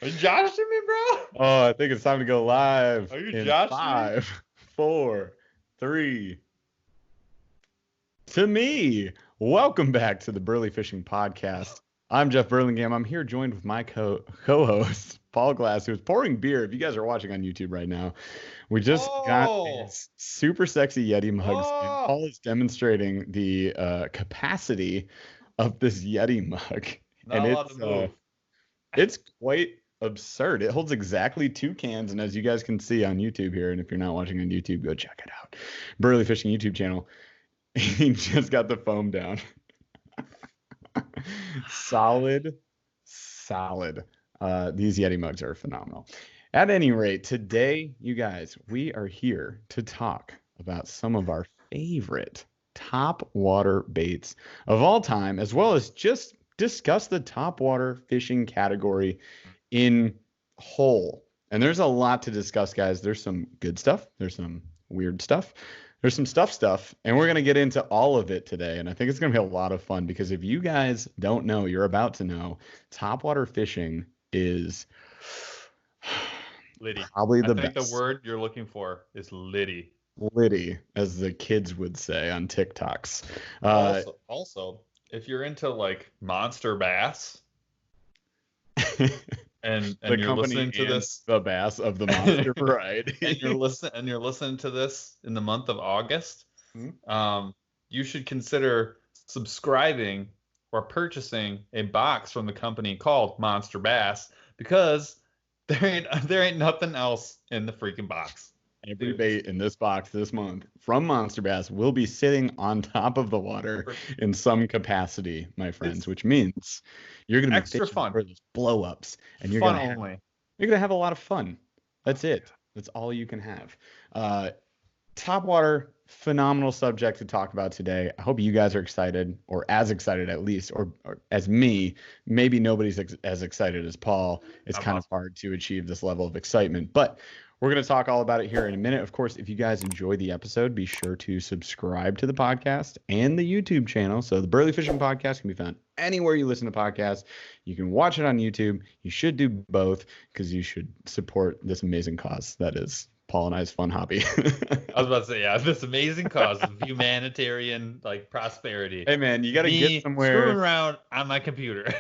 Are you joshing me, bro? Oh, I think it's time to go live. Are you in joshing 5, 4, 3. To me, welcome back to the Burly Fishing Podcast. I'm Jeff Burlingame. I'm here joined with my co-host, Paul Glass, who's pouring beer. If you guys are watching on YouTube right now, we just got these super sexy Yeti mugs, and Paul is demonstrating the capacity of this Yeti mug. Not and a lot to move. It's quite absurd. It holds exactly 2 cans, and as you guys can see on YouTube here, and if you're not watching on YouTube, go check it out. Burly Fishing YouTube channel. He just got the foam down. Solid. These Yeti mugs are phenomenal. At any rate, today, you guys, we are here to talk about some of our favorite top water baits of all time, as well as just discuss the top water fishing category in whole. And there's a lot to discuss, guys. There's some good stuff. There's some weird stuff. There's some stuff, and we're going to get into all of it today. And I think it's going to be a lot of fun because if you guys don't know, you're about to know, topwater fishing is Liddy. Probably the best. I think the word you're looking for is liddy. Liddy, as the kids would say on TikToks. Also, if you're into like monster bass, and you're listening to this, the bass of the monster variety, and you're listening to this in the month of August, you should consider subscribing or purchasing a box from the company called Monster Bass, because there ain't nothing else in the freaking box. Every bait in this box this month from Monster Bass will be sitting on top of the water in some capacity, my friends, which means you're going to be extra fun for those blow ups, and you're fun going to have a lot of fun. That's it. That's all you can have. Top water, phenomenal subject to talk about today. I hope you guys are excited, or as excited at least, or as me. Maybe nobody's as excited as Paul. It's kind of hard to achieve this level of excitement, but we're going to talk all about it here in a minute. Of course, if you guys enjoyed the episode, be sure to subscribe to the podcast and the YouTube channel. So the Burly Fishing Podcast can be found anywhere you listen to podcasts. You can watch it on YouTube. You should do both because you should support this amazing cause that is Paul and I's fun hobby. I was about to say, yeah, this amazing cause of humanitarian prosperity. Hey man, you got to get somewhere. Screwing around on my computer.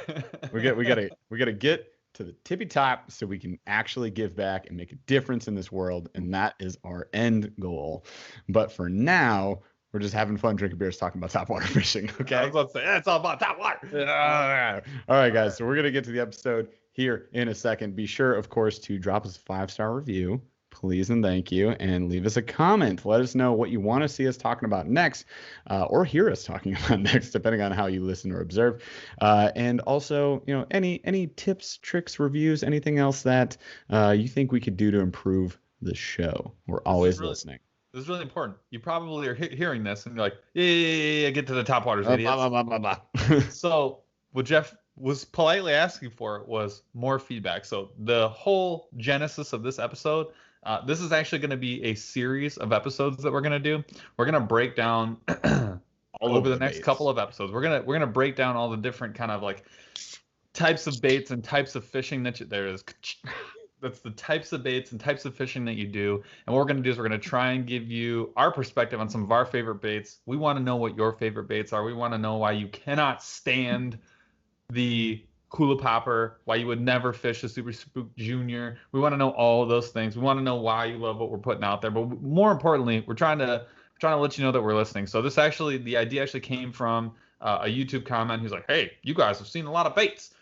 we got to get to the tippy top so we can actually give back and make a difference in this world, and that is our end goal. But for now, we're just having fun drinking beers talking about topwater fishing. Okay, I was about to say, it's all about topwater. All right, guys, so we're gonna get to the episode here in a second. Be sure, of course, to drop us a 5-star review, please and thank you, and leave us a comment. Let us know what you want to see us talking about next, or hear us talking about next, depending on how you listen or observe. And also, any tips, tricks, reviews, anything else that you think we could do to improve the show. We're always listening. This is really important. You probably are hearing this and you're like, yeah, get to the top waters, idiots. Blah, blah, blah. So what Jeff was politely asking for was more feedback. So the whole genesis of this episode, this is actually going to be a series of episodes that we're going to do. We're going to break down over the next couple of episodes. We're going to break down all the different kind of types of baits and types of fishing that's the types of baits and types of fishing that you do. And what we're going to do is we're going to try and give you our perspective on some of our favorite baits. We want to know what your favorite baits are. We want to know why you cannot stand the Hula Popper, why you would never fish a Super Spook Junior. We want to know all of those things. We want to know why you love what we're putting out there. But more importantly, we're trying to let you know that we're listening. So the idea actually came from a YouTube comment. He's like, hey, you guys have seen a lot of baits.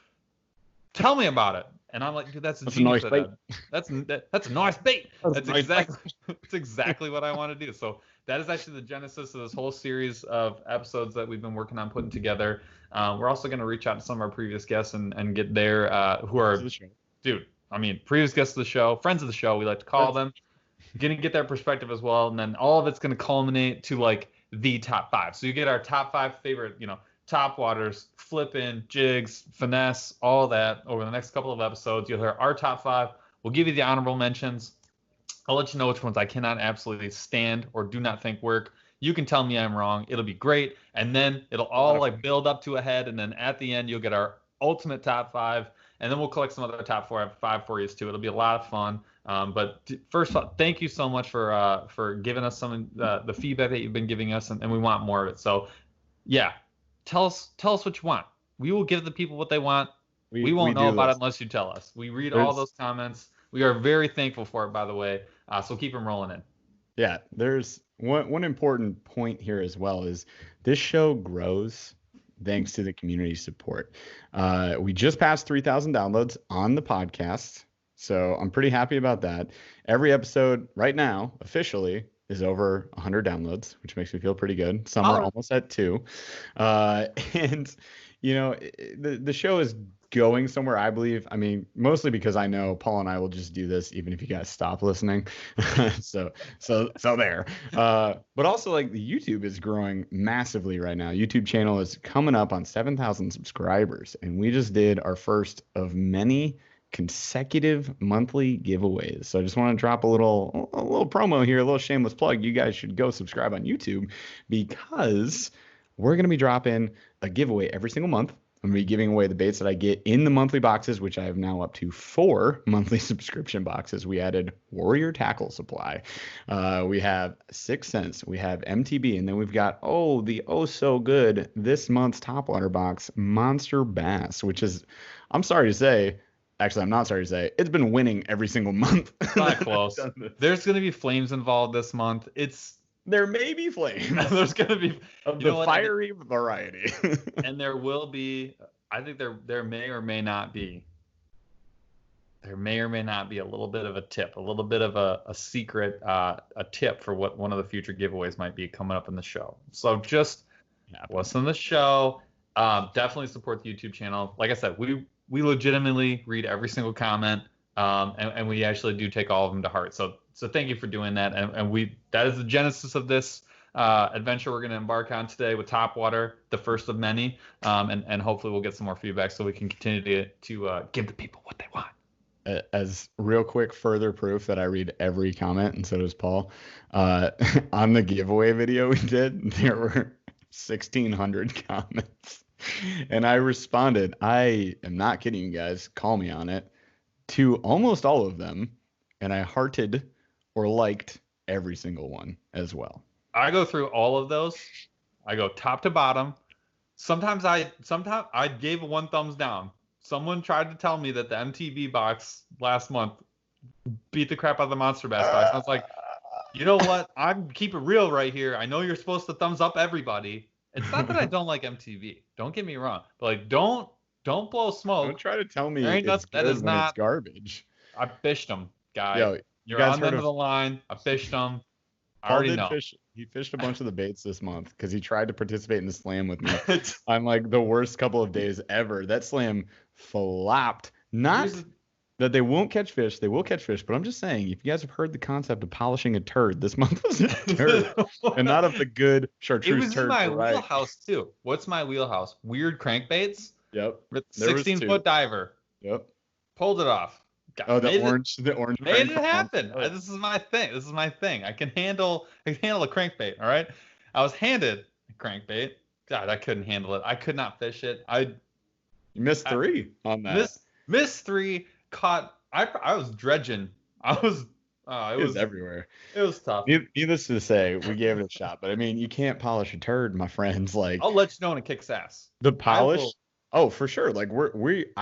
Tell me about it. And I'm like, dude, that's a nice bait. That's a nice bait. That's exactly what I want to do. So that is actually the genesis of this whole series of episodes that we've been working on putting together. We're also going to reach out to some of our previous guests and get their who are, previous guests of the show, friends of the show, we like to call them. Going to get their perspective as well, and then all of it's going to culminate to the top 5. So you get our top 5 favorite, top waters, flippin, jigs, finesse, all that over the next couple of episodes. You'll hear our top 5. We'll give you the honorable mentions. I'll let you know which ones I cannot absolutely stand or do not think work. You can tell me I'm wrong. It'll be great. And then it'll all build up to a head. And then at the end, you'll get our ultimate top 5. and then we'll collect some other top 5 for you too. It'll be a lot of fun. But first of all, thank you so much for giving us some the feedback that you've been giving us, and we want more of it. So yeah, tell us what you want. We will give the people what they want. We won't know about it unless you tell us. We read all those comments. We are very thankful for it, by the way. So keep them rolling in. Yeah, there's one important point here as well is this show grows thanks to the community support. We just passed 3,000 downloads on the podcast, so I'm pretty happy about that. Every episode right now, officially, is over 100 downloads, which makes me feel pretty good. Some are almost at 2. And, you know, the show is going somewhere, I believe. I mean, mostly because I know Paul and I will just do this even if you guys stop listening. so there. But also, like, the YouTube is growing massively right now. YouTube channel is coming up on 7,000 subscribers, and we just did our first of many consecutive monthly giveaways. So I just want to drop a little promo here, a little shameless plug. You guys should go subscribe on YouTube because we're going to be dropping a giveaway every single month. I'm going to be giving away the baits that I get in the monthly boxes, which I have now up to 4 monthly subscription boxes. We added Warrior Tackle Supply. We have 6 Cents. We have MTB. And then we've got, so good, this month's Topwater box, Monster Bass, which is, I'm sorry to say, actually, I'm not sorry to say, it's been winning every single month. Not close. There's going to be flames involved this month. There may be flames. There's going to be of the fiery variety. And there will be, I think there may or may not be. There may or may not be a little bit of a tip, a little bit of a secret, a tip for what one of the future giveaways might be coming up in the show. So just listen to the show. Definitely support the YouTube channel. Like I said, we legitimately read every single comment, and we actually do take all of them to heart. So thank you for doing that. And that is the genesis of this adventure we're going to embark on today with Topwater, the first of many. And hopefully we'll get some more feedback so we can continue to give the people what they want. As real quick further proof that I read every comment, and so does Paul, on the giveaway video we did, there were 1,600 comments. And I responded, I am not kidding you guys, call me on it, to almost all of them. And I hearted or liked every single one as well. I go through all of those. I go top to bottom. Sometimes I gave 1 thumbs down. Someone tried to tell me that the MTV box last month beat the crap out of the Monster Bass box. I was like, you know what? I'm keep it real right here. I know you're supposed to thumbs up everybody. It's not that I don't like MTV. Don't get me wrong. But like, don't blow smoke. Don't try to tell me it's garbage. I fished them, guy. Yo, you're on the end of the line. I fished them. I already know. He fished a bunch of the baits this month because he tried to participate in the slam with me. I'm like the worst couple of days ever. That slam flopped. Not that they won't catch fish. They will catch fish. But I'm just saying, if you guys have heard the concept of polishing a turd, this month was a turd. And not of the good chartreuse turd. It was in my wheelhouse, too. What's my wheelhouse? Weird crankbaits? Yep. 16-foot diver. Yep. Pulled it off. The orange. Made it happen. This is my thing. I can handle a crankbait. All right. I was handed a crankbait. God, I couldn't handle it. I could not fish it. You missed 3 on that. Missed 3. Caught. I was dredging. It was everywhere. It was tough. Needless to say, we gave it a shot. But I mean, you can't polish a turd, my friends. Like, I'll let you know when it kicks ass. The polish. Oh, for sure. Like I'll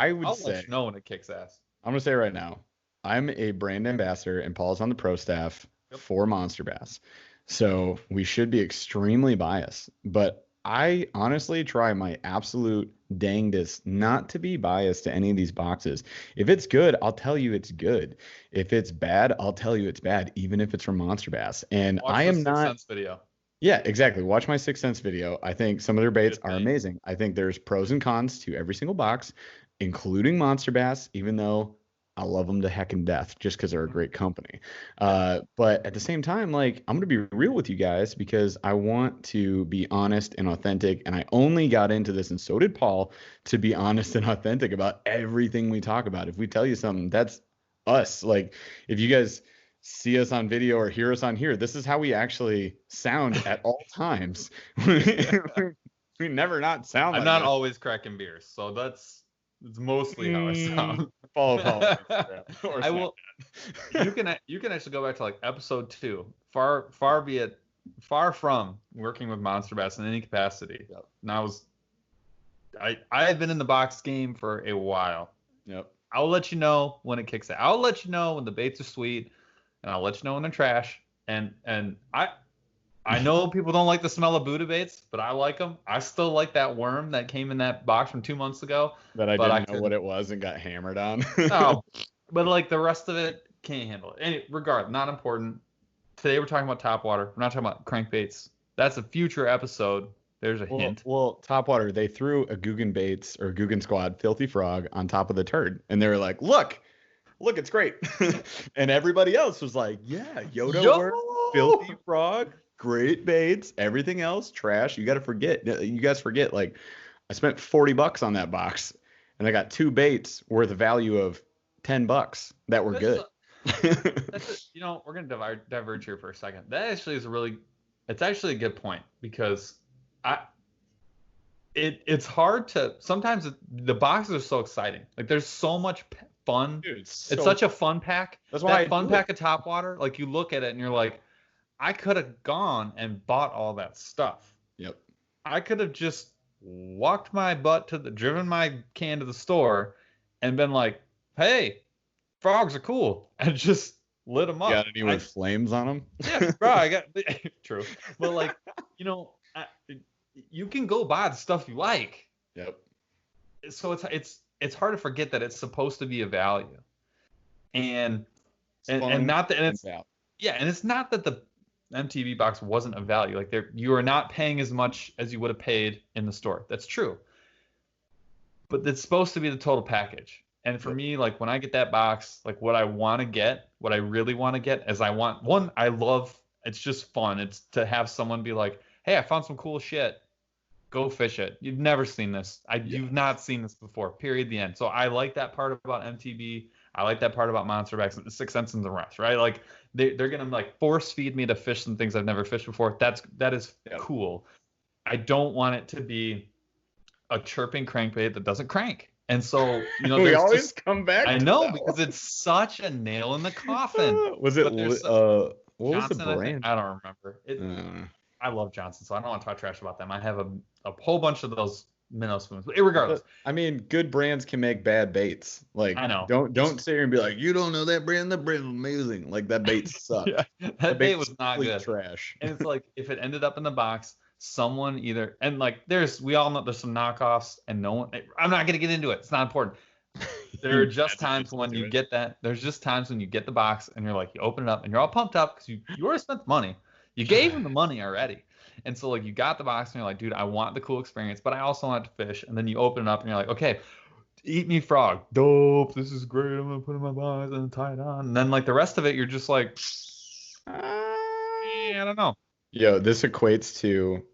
let you know when it kicks ass. I'm going to say right now, I'm a brand ambassador and Paul's on the pro staff for Monster Bass. So we should be extremely biased. But I honestly try my absolute dangdest not to be biased to any of these boxes. If it's good, I'll tell you it's good. If it's bad, I'll tell you it's bad, even if it's from Monster Bass. And I am not. 6 Cents video. Yeah, exactly. Watch my 6 Cents video. I think some of their baits are amazing. I think there's pros and cons to every single box, including Monster Bass, even though I love them to heck and death just because they're a great company. But at the same time, like, I'm going to be real with you guys because I want to be honest and authentic. And I only got into this, and so did Paul, to be honest and authentic about everything we talk about. If we tell you something, that's us. Like, if you guys see us on video or hear us on here, this is how we actually sound at all times. We never not sound I'm not always cracking beers, so that's It's mostly how I sound. Follow Instagram or I will. Snapchat. You can actually go back to like episode 2. Far from working with monster bass in any capacity. Yep. And I have been in the box game for a while. Yep. I'll let you know when it kicks out. I'll let you know when the baits are sweet, and I'll let you know when they're trash. And I know people don't like the smell of Buddha baits, but I like them. I still like that worm that came in that box from 2 months ago. That I didn't know what it was and got hammered on. No, but like the rest of it, can't handle it. Any regard, not important. Today we're talking about topwater. We're not talking about crankbaits. That's a future episode. There's a hint. Well, Topwater, they threw a Guggen Baits or Guggen Squad Filthy Frog on top of the turd. And they were like, look, it's great. And everybody else was like, yeah, Yoda worm, Filthy Frog, great baits. Everything else, trash. You guys forget, like, I spent $40 on that box. And I got 2 baits worth a value of $10 that were good. We're going to diverge here for a second. That actually is it's actually a good point because it's hard to, sometimes the boxes are so exciting. Like there's so much fun. Dude, it's such a fun pack. That's why fun pack of Topwater, like you look at it and you're like, I could have gone and bought all that stuff. Yep. I could have just walked my butt driven my can to the store and been like, hey, frogs are cool, and just lit them up. Got any with flames on them? Yeah, bro, I got true. But like, you can go buy the stuff you like. Yep. So it's hard to forget that it's supposed to be a value, and not that, and it's and it's not that the MTV box wasn't a value. Like you are not paying as much as you would have paid in the store. That's true. But it's supposed to be the total package. And for me, like when I get that box, like what I really want to get is I love, it's just fun. It's to have someone be like, hey, I found some cool shit. Go fish it. You've never seen this. You've not seen this before, period, the end. So I like that part about MTB. I like that part about monster backs and the 6 cents and the rest, right? Like they're going to like force feed me to fish some things I've never fished before. That is cool. I don't want it to be a chirping crankbait that doesn't crank. And so, we always come back. I know, because it's such a nail in the coffin. What was the brand? I don't remember. I love Johnson, so I don't want to talk trash about them. I have a whole bunch of those minnow spoons. But regardless, I mean, good brands can make bad baits. Like, I know. Don't sit here and be like, you don't know that brand. That brand is amazing. Like that bait sucked. That bait was not good. Trash. And it's like if it ended up in the box, someone either, and like we all know there's some knockoffs, and no one. I'm not gonna get into it. It's not important. There are just times when you get that. There's just times when you get the box and you're like, you open it up and you're all pumped up because you already spent the money. You gave him the money already. And so like you got the box and you're like, dude, I want the cool experience, but I also want to fish. And then you open it up and you're like, okay, eat me frog. Dope. This is great. I'm going to put it in my box and tie it on. And then like the rest of it, you're just like, I don't know. Yo, this equates to,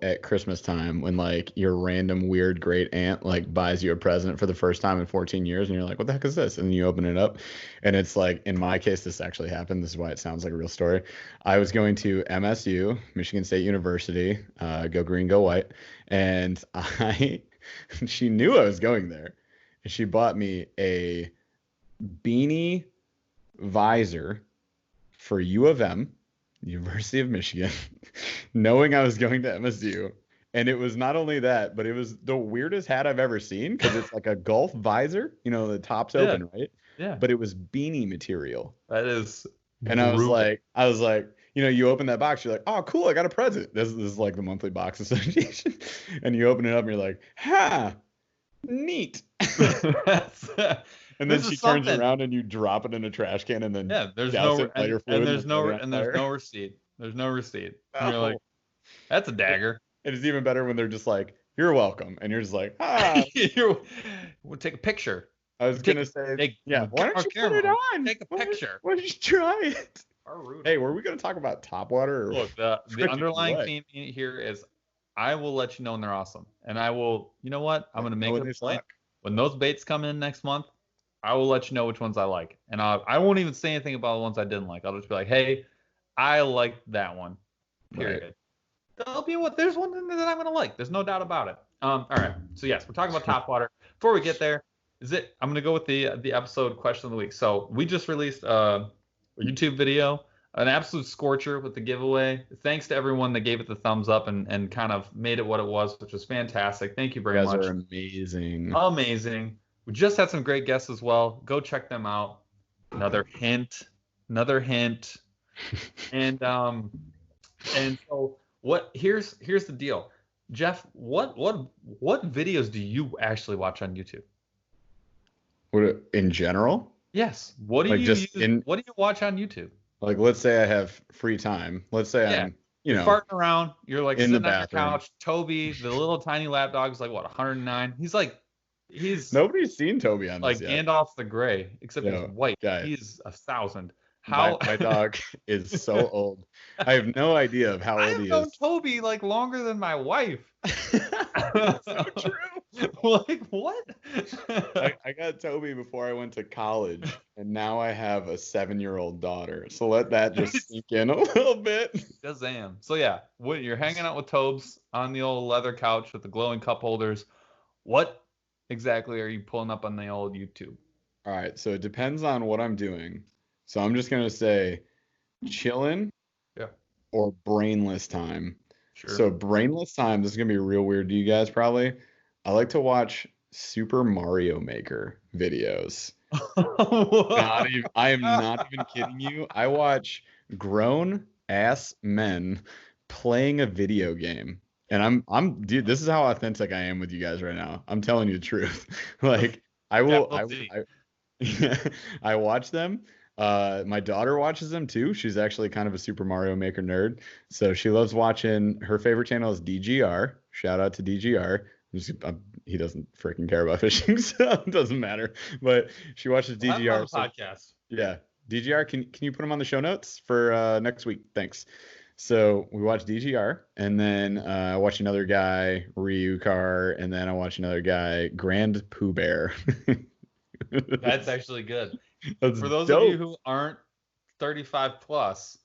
at Christmas time when like your random weird great aunt like buys you a present for the first time in 14 years and you're like, what the heck is this? And then you open it up and it's like, in my case, this actually happened. This is why it sounds like a real story. I was going to MSU, Michigan State University, go green, go white. And she knew I was going there and she bought me a beanie visor for U of M, University of Michigan, knowing I was going to MSU. And it was not only that, but it was the weirdest hat I've ever seen because it's like a golf visor, the top's open, right? Yeah. But it was beanie material. That is And brutal. I was like, you open that box, you're like, oh, cool, I got a present. This is like the monthly box association. And you open it up and you're like, neat. And then she turns around and you drop it in a trash can and then there's no receipt. There's no receipt. And you're like, that's a dagger. And it's even better when they're just like, you're welcome. And you're just like, We'll take a picture. I was going to say, why don't you put it on? Take a picture. Why don't you try it? Hey, were we going to talk about Topwater? Or look, the underlying theme here is I will let you know when they're awesome. And I will, you know what? I'm going to make a plan. When those baits come in next month, I will let you know which ones I like. And I won't even say anything about the ones I didn't like. I'll just be like, hey, I liked that one. Period. Right. There's one that I'm going to like. There's no doubt about it. All right. So, yes, we're talking about Topwater. before we get there, I'm gonna go with the episode question of the week. So we just released a YouTube video, an absolute scorcher with the giveaway. Thanks to everyone that gave it the thumbs up and kind of made it what it was, which was fantastic. Thank you You very guys much. are amazing. Amazing. We just had some great guests as well. Go check them out. Another hint. And so here's the deal. Jeff, what videos do you actually watch on YouTube? What, in general? Yes. What do Like what do you watch on YouTube? Like, let's say I have free time. Let's say I'm, you're farting around. You're like in sitting the on your bathroom. couch. Toby, the little tiny lap dog, is like what, 109? He's Nobody's seen Toby on like this yet. Gandalf the Gray, except he's white. Guy. He's 1,000. My dog is so old. I have no idea of how old he is. I've known Toby like longer than my wife. So true. Like what? I got Toby before I went to college, and now I have a 7-year-old daughter. So let that just sink in a little bit. Shazam. So yeah, you're hanging out with Tobes on the old leather couch with the glowing cup holders. What exactly are you pulling up on the old YouTube? All right, so it depends on what I'm doing. So I'm just gonna say chillin', or brainless time. Sure. So brainless time, this is gonna be real weird to you guys probably. I like to watch Super Mario Maker videos. I am not even kidding you. I watch grown ass men playing a video game. And dude, this is how authentic I am with you guys right now. I'm telling you the truth. Like I watch them. My daughter watches them too. She's actually kind of a Super Mario Maker nerd. So she loves watching, her favorite channel is DGR. Shout out to DGR. He doesn't freaking care about fishing, so it doesn't matter. But she watches DGR. Podcast. Yeah. DGR, can you put them on the show notes for next week? Thanks. So we watch DGR, and then I watch another guy, Ryukar, and then I watch another guy, Grand Pooh Bear. That's actually good. That's for those dope. of you who aren't 35 plus,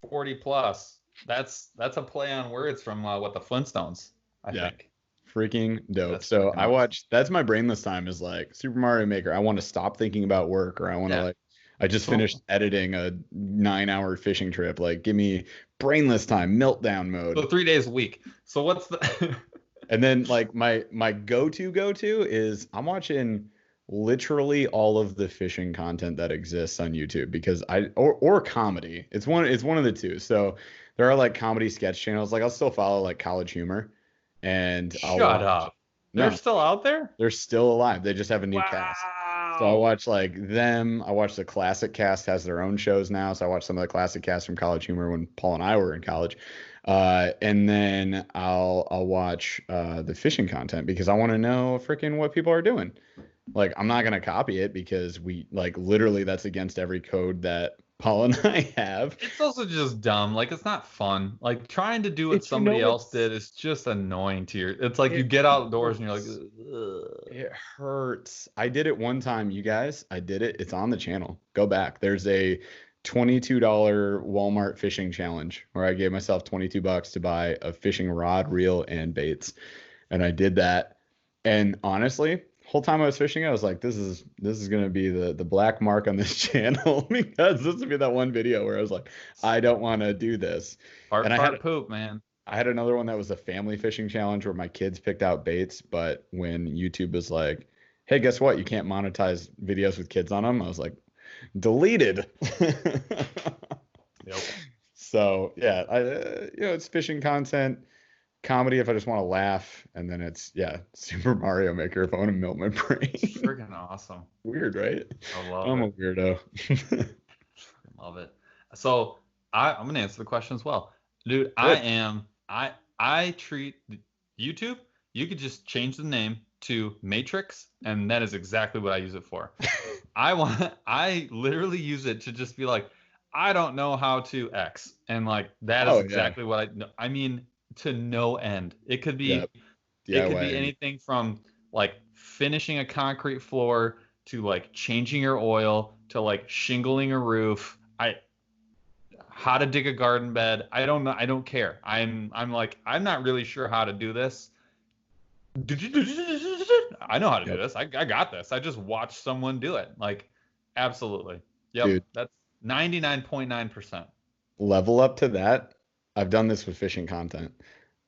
40 plus, that's a play on words from the Flintstones, I think. Freaking dope. That's so I watch, that's my brainless time, is like Super Mario Maker. I want to stop thinking about work, or I want to I just finished editing a 9-hour fishing trip. Like, give me brainless time, meltdown mode. So 3 days a week. So what's the And then like my go-to is I'm watching literally all of the fishing content that exists on YouTube, because or comedy. It's one of the two. So there are like comedy sketch channels. Like I'll still follow like College Humor, and Shut up. They're still out there? They're still alive. They just have a new cast. So I watch like them. I watch the Classic Cast has their own shows now. So I watch some of the Classic Cast from College Humor when Paul and I were in college. And then I'll watch the fishing content, because I want to know freaking what people are doing. Like, I'm not going to copy it, because we like literally that's against every code that Paul and I have. It's also just dumb. Like, it's not fun. Like, trying to do what somebody else did is just annoying to your. It's like you get outdoors and you're like, ugh. It hurts. I did it one time, you guys. I did it. It's on the channel. Go back. There's a $22 Walmart fishing challenge where I gave myself $22 to buy a fishing rod, reel, and baits. And I did that. And honestly, whole time I was fishing, I was like, this is gonna be the black mark on this channel, because this would be that one video where I was like, I don't want to do this. I had poop, man. I had another one that was a family fishing challenge where my kids picked out baits, but when YouTube was like, hey, guess what? You can't monetize videos with kids on them. I was like, deleted. Yep. So yeah, it's fishing content. Comedy if I just want to laugh, and then it's Super Mario Maker if I want to melt my brain. Freaking awesome. Weird, right? I love I'm a weirdo. Love it. So I'm gonna answer the question as well, dude. I treat YouTube. You could just change the name to Matrix, and that is exactly what I use it for. I literally use it to just be like, I don't know how to X, and like that is exactly what I mean. To no end. It could be anything from like finishing a concrete floor to like changing your oil to like shingling a roof. How to dig a garden bed. I don't know. I don't care. I'm like, I'm not really sure how to do this. I know how to do Yep. this. I got this. I just watched someone do it. Like, absolutely. Yep. Dude. That's 99.9%. Level up to that. I've done this with fishing content.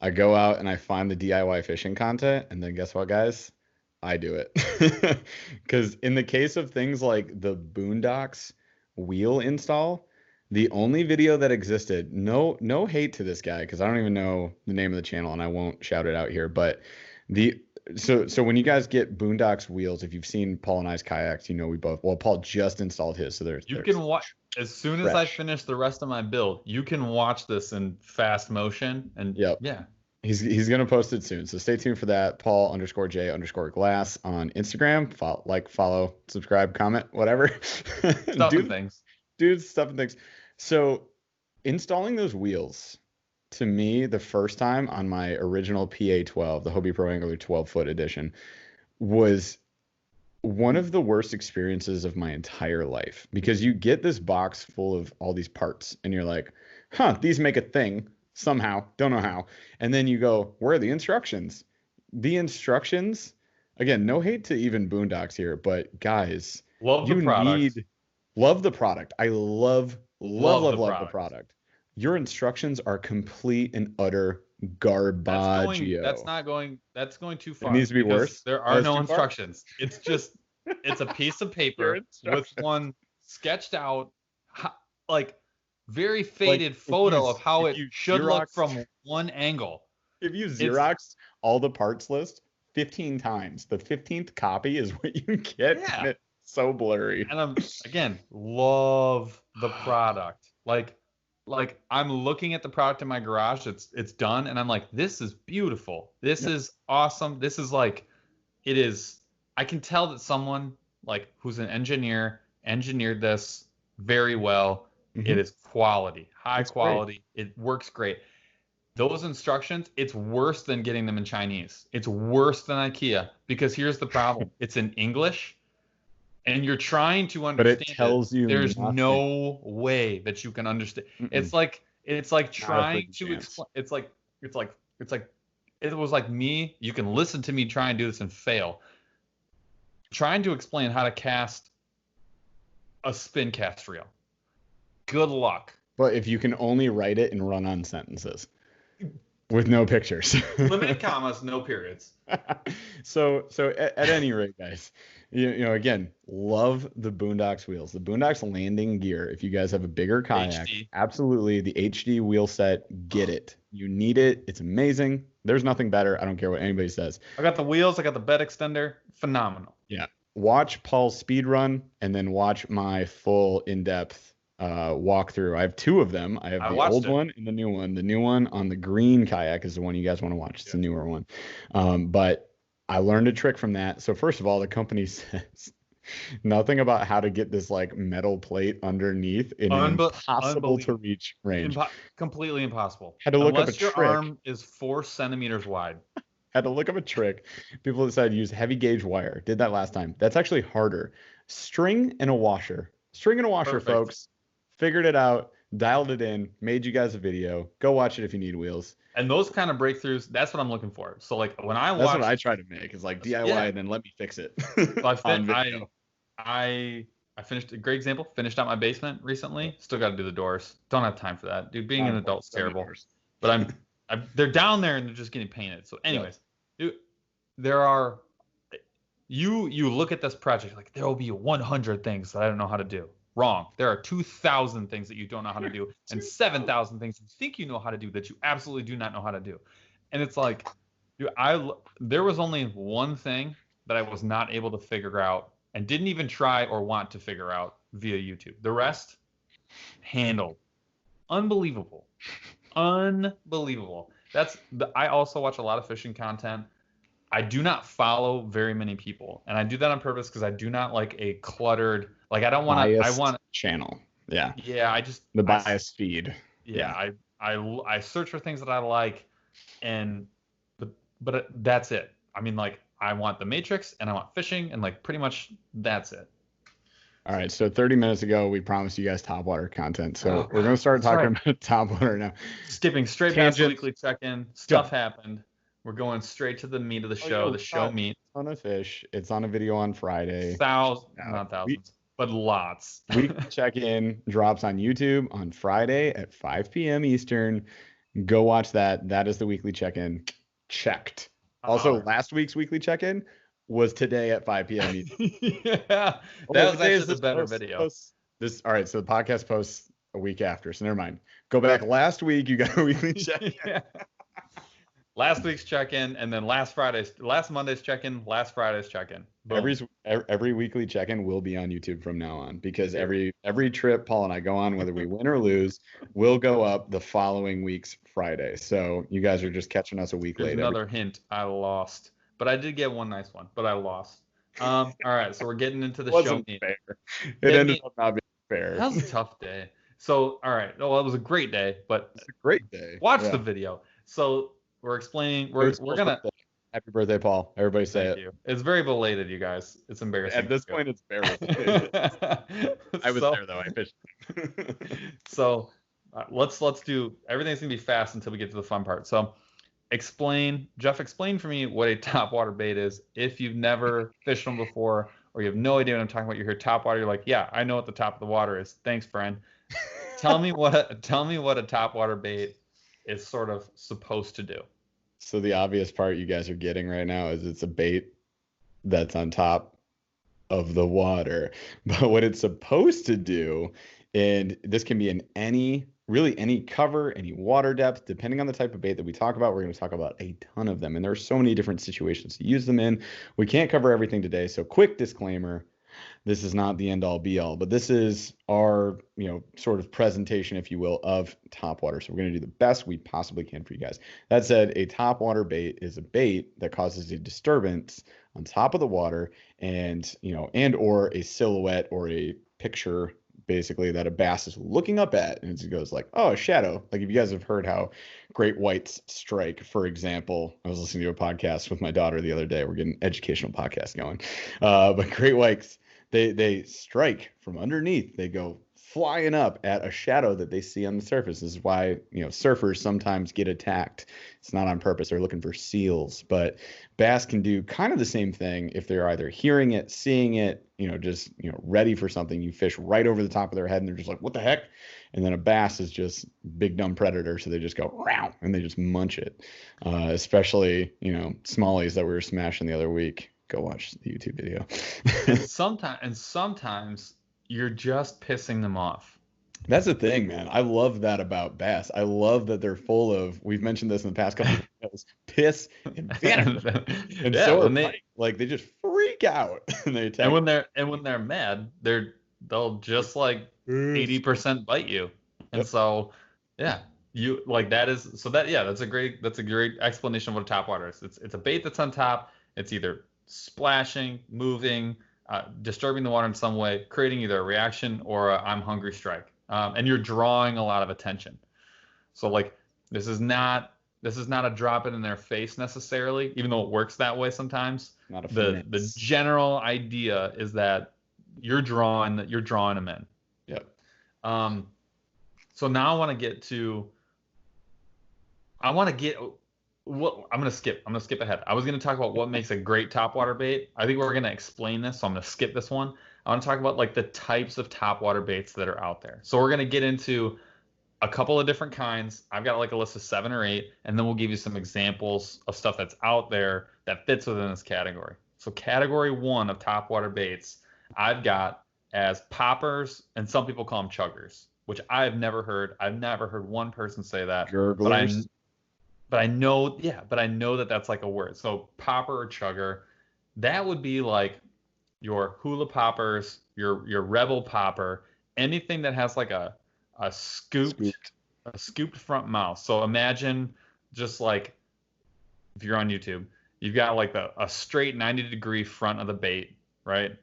I go out and I find the DIY fishing content, and then guess what, guys? I do it. Because in the case of things like the Boondocks wheel install, the only video that existed, no hate to this guy, because I don't even know the name of the channel and I won't shout it out here, but so when you guys get Boondocks wheels, if you've seen Paul and I's kayaks, you know Paul just installed his, so You can watch as soon as I finish the rest of my build. You can watch this in fast motion, and yep. yeah. He's gonna post it soon, so stay tuned for that. Paul_J_glass on Instagram. Follow, subscribe, comment, whatever. Stuff and things. Dude, stuff and things. So installing those wheels, to me, the first time on my original PA12, the Hobie Pro Angler 12-foot edition, was one of the worst experiences of my entire life, because you get this box full of all these parts and you're like, these make a thing. Somehow, don't know how. And then you go, where are the instructions? The instructions, again, no hate to even Boondocks here, but guys, love the product. Love the product. I love the product. Your instructions are complete and utter garbage. That's going too far. It needs to be worse. There are no instructions. It's just, it's a piece of paper with one sketched out, like, very faded photo of how it should look from one angle. If you Xerox all the parts list 15 times, the 15th copy is what you get. Yeah. And it's so blurry. And again, love the product. Like I'm looking at the product in my garage. It's done, and I'm like, this is beautiful. This is awesome. This is like, it is. I can tell that someone like who's an engineer engineered this very well. Mm-hmm. It is quality, high quality. Great. It works great. Those instructions, it's worse than getting them in Chinese. It's worse than IKEA, because here's the problem. It's in English, and you're trying to understand. But it tells you there's nothing. No way that you can understand. Mm-mm. It's like trying to explain. It's like it was like me. You can listen to me try and do this and fail. Trying to explain how to cast a spin cast reel. Good luck. But if you can only write it and run on sentences with no pictures. Limited commas, no periods. So at any rate, guys, you know, again, love the Boondocks wheels. The Boondocks landing gear, if you guys have a bigger kayak, HD. Absolutely, the HD wheel set, get it. You need it. It's amazing. There's nothing better. I don't care what anybody says. I got the wheels. I got the bed extender. Phenomenal. Yeah. Watch Paul's speed run and then watch my full in-depth walkthrough. I have two of them. I have the old one and the new one. The new one on the green kayak is the one you guys want to watch. It's the newer one. But I learned a trick from that. So first of all, the company says nothing about how to get this like metal plate underneath in an impossible to reach range. Completely impossible. Had to look up a trick. Your arm is 4 centimeters wide. Had to look up a trick. People decided to use heavy gauge wire. Did that last time. That's actually harder. String and a washer. Perfect. Folks. Figured it out, dialed it in, made you guys a video. Go watch it if you need wheels. And those kind of breakthroughs, that's what I'm looking for. So like when I watch, that's what I try to make, is like DIY and then let me fix it. So I finished a great example. Finished out my basement recently. Still got to do the doors. Don't have time for that, dude. Being an adult's terrible. But they're down there and they're just getting painted. So anyways, dude, there are. You look at this project like there will be 100 things that I don't know how to do. Wrong. There are 2,000 things that you don't know how to do, and 7,000 things you think you know how to do that you absolutely do not know how to do. And it's like, dude, there was only one thing that I was not able to figure out and didn't even try or want to figure out via YouTube. The rest, handled. Unbelievable. Unbelievable. I also watch a lot of fishing content. I do not follow very many people, and I do that on purpose because I do not like a cluttered. Like I don't want to. I want channel. Yeah. Yeah. I just the bias feed. Yeah. I search for things that I like, but that's it. I mean, like I want the Matrix and I want fishing, and like pretty much that's it. All right. So 30 minutes ago, we promised you guys Topwater content. So we're gonna start talking about Topwater now. Skipping straight past the weekly check-in. Stuff happened. We're going straight to the meat of the show. The show meat. ton of fish. It's on a video on Friday. Not We thousands, but lots. Weekly check-in drops on YouTube on Friday at 5 p.m. Eastern. Go watch that. That is the weekly check-in. Checked. Also, last week's weekly check-in was today at 5 p.m. Yeah, that was Today actually the better video. All right, so the podcast posts a week after, so never mind. Go back last week. You got a weekly check-in. Yeah. Last week's check-in, and then last Monday's check-in, last Friday's check-in. Every weekly check-in will be on YouTube from now on, because every trip Paul and I go on, whether we win or lose, will go up the following week's Friday. So you guys are just catching us a week late. Another hint: I lost, but I did get one nice one, but I lost. All right, so we're getting into the show. Fair. It ended up not being fair. That was a tough day. So, all right, well, it was a great day, but it's a great day. Watch the video. So we're explaiing. We're gonna. Happy birthday, Paul. Everybody say Thank you. It's very belated, you guys. It's embarrassing. At this point, it's very belated. I was there though. I fished. So let's do everything's gonna be fast until we get to the fun part. So Jeff, explain for me what a topwater bait is. If you've never fished them before, or you have no idea what I'm talking about, you hear topwater, you're like, yeah, I know what the top of the water is. Thanks, friend. Tell me what a topwater bait is sort of supposed to do. So the obvious part you guys are getting right now is it's a bait that's on top of the water. But what it's supposed to do, and this can be in any cover, any water depth, depending on the type of bait that we talk about. We're going to talk about a ton of them, and there are so many different situations to use them in. We can't cover everything today, so quick disclaimer. This is not the end all be all, but this is our, sort of presentation, if you will, of topwater. So we're going to do the best we possibly can for you guys. That said, a topwater bait is a bait that causes a disturbance on top of the water, and or a silhouette or a picture, basically, that a bass is looking up at, and it goes like, oh, a shadow. Like if you guys have heard how great whites strike, for example. I was listening to a podcast with my daughter the other day. We're getting an educational podcast going. But great whites, they strike from underneath. They go flying up at a shadow that they see on the surface. This is why, surfers sometimes get attacked. It's not on purpose. They're looking for seals. But bass can do kind of the same thing if they're either hearing it, seeing it, just, ready for something. You fish right over the top of their head and they're just like, what the heck? And then a bass is just big dumb predator. So they just go, wow, and they just munch it. Especially, smallies that we were smashing the other week. Go watch the YouTube video. sometimes you're just pissing them off. That's the thing, man. I love that about bass. I love that they're full of, we've mentioned this in the past couple of videos, piss and venom. And so they just freak out and they attack. And when they're mad, they'll just like 80% bite you. And so yeah, you like that's a great explanation of what a topwater is. It's a bait that's on top. It's either splashing, moving, disturbing the water in some way, creating either a reaction or a I'm hungry strike. And you're drawing a lot of attention. So like this is not a drop it in their face necessarily, even though it works that way sometimes. Not a the general idea is that you're drawing them in. Yep. So now I'm gonna skip ahead. I was gonna talk about what makes a great topwater bait. I think we're gonna explain this, so I'm gonna skip this one. I want to talk about like the types of topwater baits that are out there. So we're gonna get into a couple of different kinds. I've got like a list of 7 or 8, and then we'll give you some examples of stuff that's out there that fits within this category. So category 1 of topwater baits, I've got as poppers, and some people call them chuggers, which I've never heard. I've never heard one person say that. Gurglers. But I know that that's like a word. So popper or chugger, that would be like your hula poppers, your rebel popper, anything that has like a scooped front mouth. So imagine just like if you're on YouTube, you've got like a straight 90-degree front of the bait, right?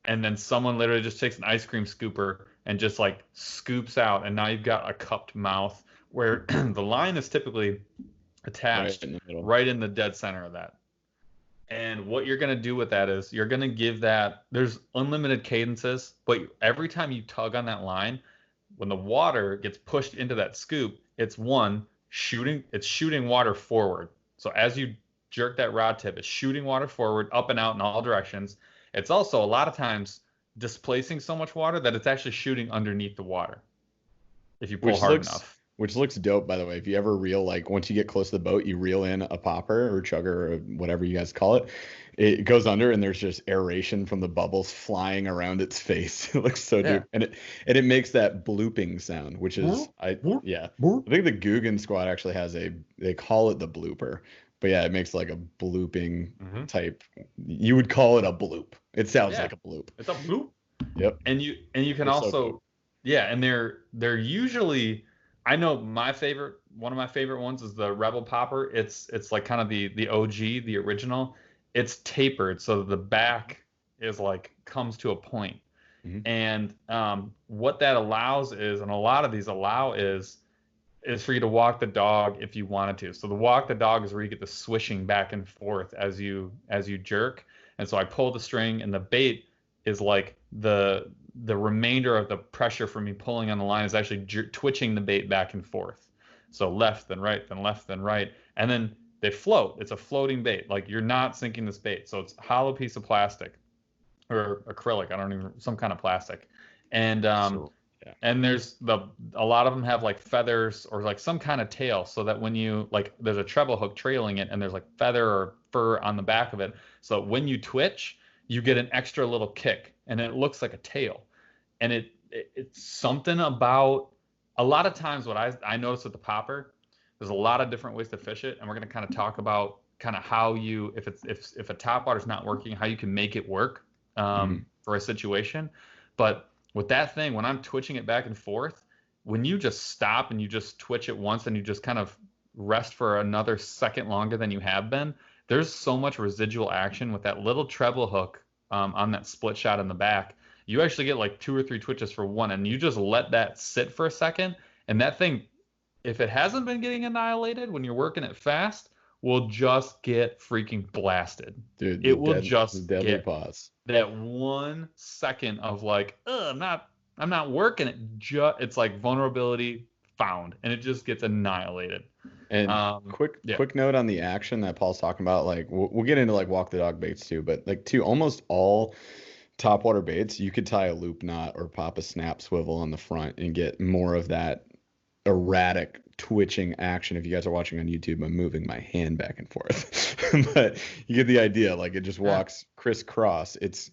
And then someone literally just takes an ice cream scooper and just like scoops out, and now you've got a cupped mouth where the line is typically attached right in the dead center of that. And what you're going to do with that is you're going to give that, there's unlimited cadences, but every time you tug on that line, when the water gets pushed into that scoop, it's shooting water forward. So as you jerk that rod tip, it's shooting water forward, up and out in all directions. It's also a lot of times displacing so much water that it's actually shooting underneath the water if you pull hard enough. Which looks dope, by the way. If you ever reel, like once you get close to the boat, you reel in a popper or chugger or whatever you guys call it. It goes under and there's just aeration from the bubbles flying around its face. It looks so dope. And it makes that blooping sound, which is I think the Guggen squad actually has they call it the blooper. But yeah, it makes like a blooping type. You would call it a bloop. It sounds like a bloop. It's a bloop. Yep. And you can also and they're usually, I know one of my favorite ones is the Rebel Popper. It's like kind of the OG, the original. It's tapered so that the back is like comes to a point. And what that allows is, and a lot of these allow is for you to walk the dog if you wanted to. So the walk the dog is where you get the swishing back and forth as you jerk. And so I pull the string and the bait is like the remainder of the pressure from me pulling on the line is actually twitching the bait back and forth. So left, then right, then left, then right. And then they float. It's a floating bait. Like you're not sinking this bait. So it's a hollow piece of plastic or acrylic. Some kind of plastic. And and there's a lot of them have like feathers or like some kind of tail, so that when you like there's a treble hook trailing it and there's like feather or fur on the back of it. So when you twitch, you get an extra little kick and it looks like a tail. And it's something about, a lot of times what I notice with the popper, there's a lot of different ways to fish it, and we're going to kind of talk about kind of how you, if a topwater's not working, how you can make it work for a situation. But with that thing, when I'm twitching it back and forth, when you just stop and you just twitch it once and you just kind of rest for another second longer than you have been, there's so much residual action with that little treble hook on that split shot in the back. You actually get like 2 or 3 twitches for one, and you just let that sit for a second, and that thing, if it hasn't been getting annihilated when you're working it fast, will just get freaking blasted. Dude, it will just get pause. That 1 second of like, I'm not working it. It's like vulnerability found, and it just gets annihilated. And quick note on the action that Paul's talking about. Like we'll get into like walk the dog baits too, but like to almost all topwater baits, you could tie a loop knot or pop a snap swivel on the front and get more of that erratic twitching action. If you guys are watching on YouTube, I'm moving my hand back and forth, but you get the idea. Like it just walks crisscross. It's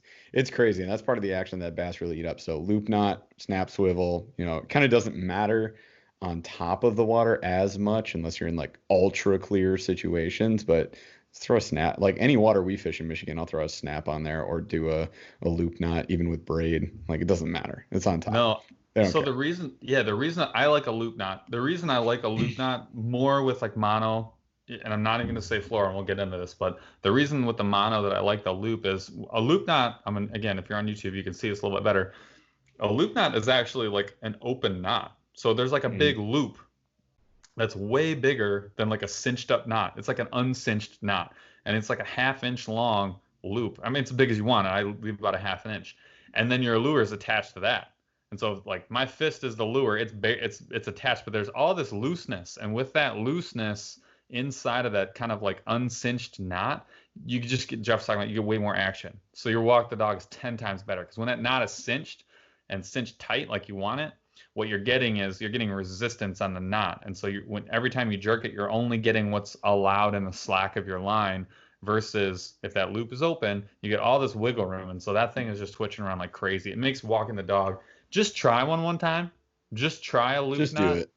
crazy, and that's part of the action that bass really eat up. So loop knot, snap swivel, it kind of doesn't matter on top of the water as much unless you're in like ultra clear situations, but throw a snap. Like any water we fish in Michigan, I'll throw a snap on there or do a loop knot, even with braid. Like it doesn't matter. It's on top. No. So the reason I like a loop knot, more with like mono, and I'm not even going to say fluoro, and we'll get into this, but the reason with the mono that I like the loop is a loop knot. I mean, again, if you're on YouTube, you can see this a little bit better. A loop knot is actually like an open knot. So there's like a big loop that's way bigger than like a cinched up knot. It's like an uncinched knot, and it's like a 1/2 inch long loop. I mean, it's as big as you want it. I leave about a 1/2 inch, and then your lure is attached to that. And so like my fist is the lure. It's attached, but there's all this looseness, and with that looseness inside of that kind of like uncinched knot, you just get, Jeff's talking about, you get way more action. So your walk the dog is 10 times better, because when that knot is cinched and cinched tight like you want it, what you're getting resistance on the knot. And so every time you jerk it, you're only getting what's allowed in the slack of your line, versus if that loop is open, you get all this wiggle room. And so that thing is just twitching around like crazy. It makes walking the dog. Just try one time. Just try a loop knot. Just do it.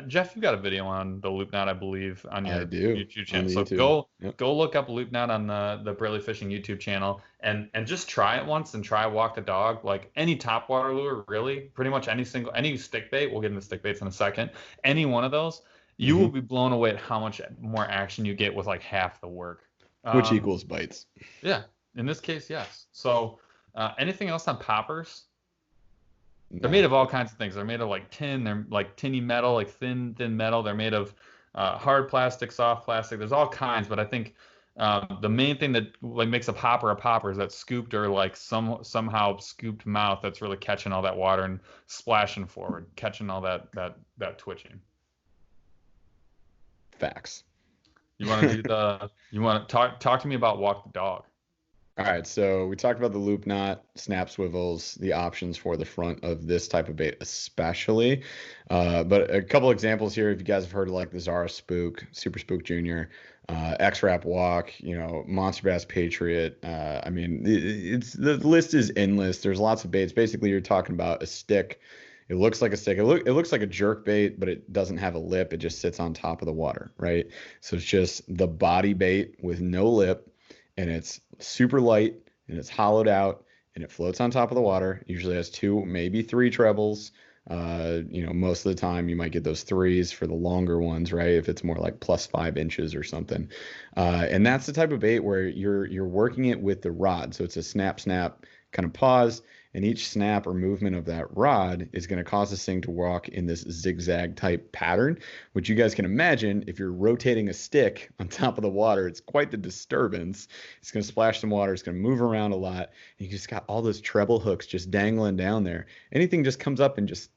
Jeff, you got a video on the loop knot, I believe, on your YouTube channel. So YouTube. Go look up loop knot on the BurlyFishing YouTube channel, and just try it once and try walk the dog. Like any topwater lure, really, pretty much any stick bait. We'll get into stick baits in a second. Any one of those, you will be blown away at how much more action you get with like half the work. Which equals bites. Yeah, in this case, yes. So anything else on poppers? They're made of all kinds of things. They're made of like tin. They're like tinny metal, like thin metal. They're made of hard plastic, soft plastic. There's all kinds, but I think the main thing that like makes a popper is that scooped or like somehow scooped mouth that's really catching all that water and splashing forward, catching all that twitching. Facts. You want to do the? You want to talk to me about walk the dog? All right, so we talked about the loop knot, snap swivels, the options for the front of this type of bait, especially. But a couple examples here, if you guys have heard of like the Zara Spook, Super Spook Junior, X-Wrap Walk, Monster Bass Patriot. I mean, it's the list is endless. There's lots of baits. Basically, you're talking about a stick. It looks like a stick. It looks like a jerk bait, but it doesn't have a lip. It just sits on top of the water, right? So it's just the body bait with no lip, and it's super light, and it's hollowed out, and it floats on top of the water. It usually has 2, maybe 3 trebles. Most of the time you might get those 3s for the longer ones, right? If it's more like plus 5 inches or something. And that's the type of bait where you're working it with the rod. So it's a snap, snap kind of pause. And each snap or movement of that rod is going to cause this thing to walk in this zigzag type pattern, which you guys can imagine if you're rotating a stick on top of the water, it's quite the disturbance. It's going to splash some water. It's going to move around a lot. And you just got all those treble hooks just dangling down there. Anything just comes up and just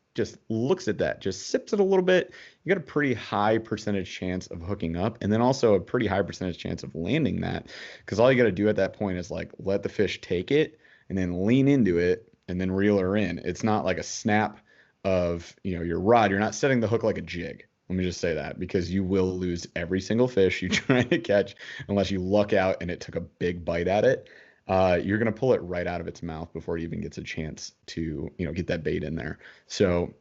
looks at that, just sips it a little bit. You got a pretty high percentage chance of hooking up, and then also a pretty high percentage chance of landing that, because all you got to do at that point is like let the fish take it and then lean into it and then reel her in. It's not like a snap of, your rod. You're not setting the hook like a jig. Let me just say that, because you will lose every single fish you try to catch unless you luck out and it took a big bite at it. You're going to pull it right out of its mouth before it even gets a chance to, get that bait in there. So,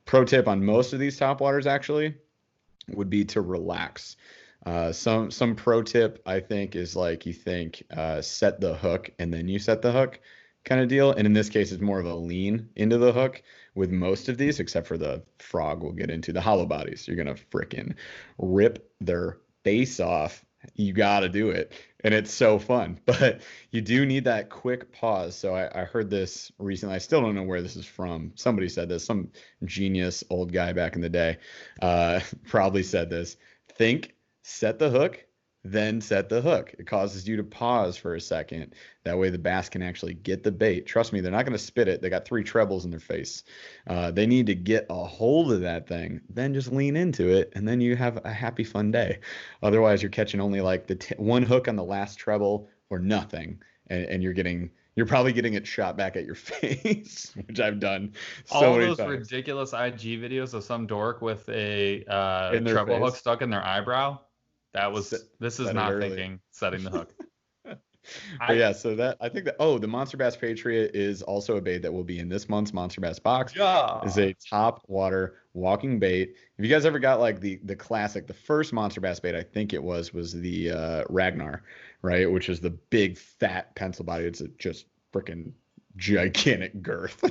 pro tip on most of these topwaters actually would be to relax. Some pro tip I think is like you think set the hook and then you set the hook kind of deal. And in this case, it's more of a lean into the hook with most of these, except for the frog we'll get into. The hollow bodies, you're going to fricking rip their face off. You got to do it. And it's so fun. But you do need that quick pause. So I heard this recently. I still don't know where this is from. Somebody said this. Some genius old guy back in the day probably said this. Think, set the hook, then set the hook. It causes you to pause for a second. That way the bass can actually get the bait. Trust me, they're not going to spit it. They got 3 trebles in their face. They need to get a hold of that thing, then just lean into it, and then you have a happy, fun day. Otherwise, you're catching only like the one hook on the last treble or nothing, and you're probably getting it shot back at your face, which I've done so all many those times. ridiculous IG videos of some dork with a In their treble hook face. stuck in their eyebrow. This is Set it not early. thinking setting the hook. But yeah, so that I think that the Monster Bass Patriot is also a bait that will be in this month's Monster Bass box. Yeah. Is a top water walking bait. If you guys ever got like the classic, the first Monster Bass bait, I think it was the Ragnar, right? Which is the big fat pencil body. It's a just freaking gigantic girth.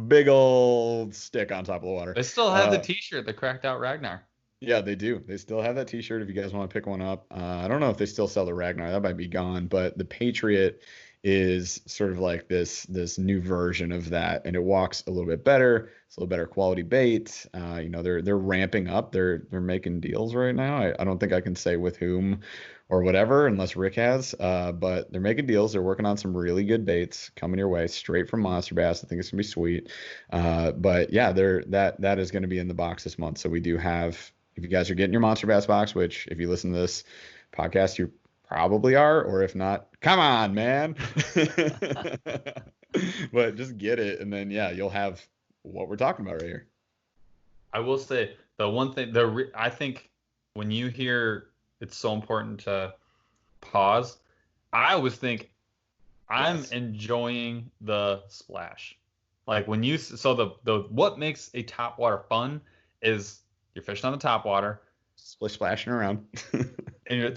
Big old stick on top of the water. They still have the T-shirt, the cracked out Ragnar. Yeah, they do. They still have that T-shirt if you guys want to pick one up. I don't know if they still sell the Ragnar. That might be gone. But the Patriot is sort of like this new version of that, and it walks a little bit better. It's a little better quality bait. They're ramping up. They're making deals right now. I don't think I can say with whom or whatever, unless Rick has. But they're making deals. They're working on some really good baits coming your way, straight from Monster Bass. I think it's gonna be sweet. But yeah, that is going to be in the box this month. So we do have. If you guys are getting your Monster Bass box, which if you listen to this podcast, you probably are, or if not, come on, man. But just get it, and then yeah, you'll have what we're talking about right here. I will say the one thing I think when you hear it's so important to pause, I always think I'm enjoying the splash. Like when you the what makes a top water fun is you're fishing on the top water, splashing around, and you're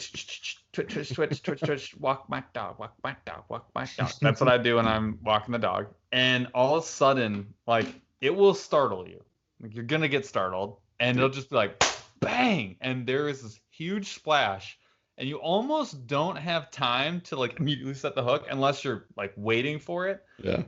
twitch, walk my dog, walk my dog, walk my dog. That's what I do when I'm walking the dog. And all of a sudden, like it will startle you. Like you're gonna get startled, and it'll just be like bang, and there is this huge splash, and you almost don't have time to like immediately set the hook unless you're like waiting for it. Yeah.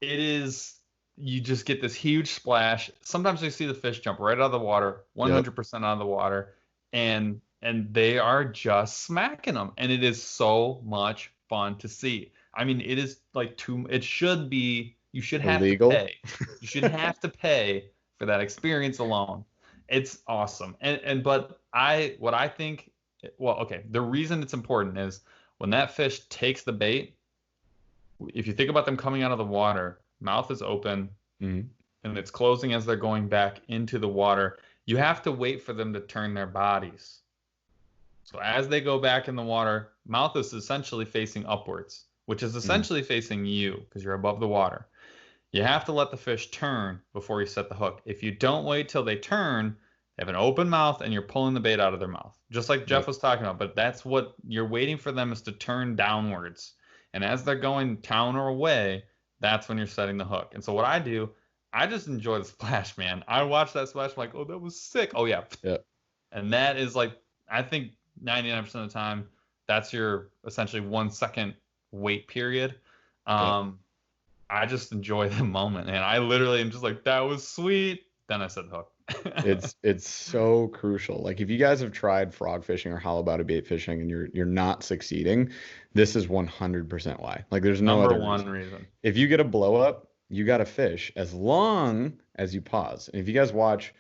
It is. You just get this huge splash. Sometimes you see the fish jump right out of the water, 100% out of the water, and they are just smacking them. And it is so much fun to see. I mean, it is like it should be, you should have illegal. to pay. You should have to pay for that experience alone. It's awesome. But what I think, well, okay, the reason it's important is when that fish takes the bait, if you think about them coming out of the water, mouth is open Mm-hmm. and it's closing as they're going back into the water. You have to wait for them to turn their bodies. So as they go back in the water, mouth is essentially facing upwards, which is essentially facing you because you're above the water. You have to let the fish turn before you set the hook. If you don't wait till they turn, they have an open mouth and you're pulling the bait out of their mouth, just like Jeff was talking about. But that's what you're waiting for them is to turn downwards. And as they're going down or away, that's when you're setting the hook. And so what I do, I just enjoy the splash, man. I watch that splash, I'm like, oh, that was sick. Oh, yeah. And that is like, I think 99% of the time, that's your essentially 1 second wait period. I just enjoy the moment, and I literally am just like, that was sweet. Then I set the hook. It's so crucial. Like if you guys have tried frog fishing or hollow bottom bait fishing and you're not succeeding, this is 100% why. Like there's no Number other one reason. If you get a blow up, you got to fish as long as you pause. And if you guys watch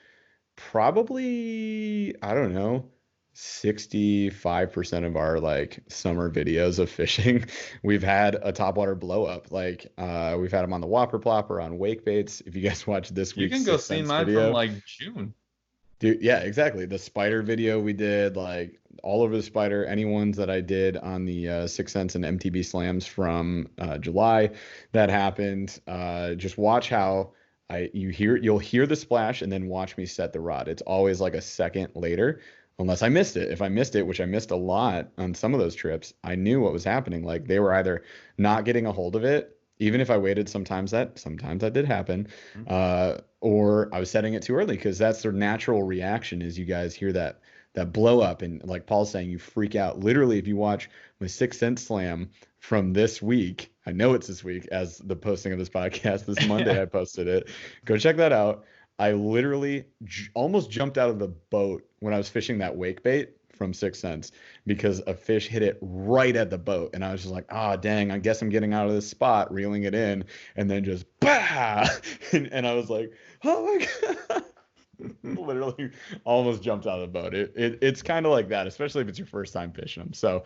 probably, I don't know, 65% of our like summer videos of fishing, we've had a topwater blow up. Like we've had them on the Whopper Plopper, on wake baits. If you guys watch this week's, you can go see mine video, from like June. Dude, yeah, exactly. The spider video we did, like all over the spider, any ones that I did on the 6 Cents and MTB slams from July, that happened. Just watch how you'll hear the splash and then watch me set the rod. It's always like a second later. Unless I missed it. If I missed it, which I missed a lot on some of those trips, I knew what was happening. Like they were either not getting a hold of it, even if I waited, sometimes that did happen, or I was setting it too early because that's their natural reaction is you guys hear that blow up and like Paul's saying, you freak out. Literally, if you watch my 6 Cents slam from this week, I know it's this week as the posting of this podcast, this Monday I posted it. Go check that out. I literally almost jumped out of the boat when I was fishing that wake bait from 6 Cents because a fish hit it right at the boat. And I was just like, ah, dang, I guess I'm getting out of this spot, reeling it in, and then just bah! And I was like, oh my God. Literally almost jumped out of the boat. It's kind of like that, especially if it's your first time fishing them. So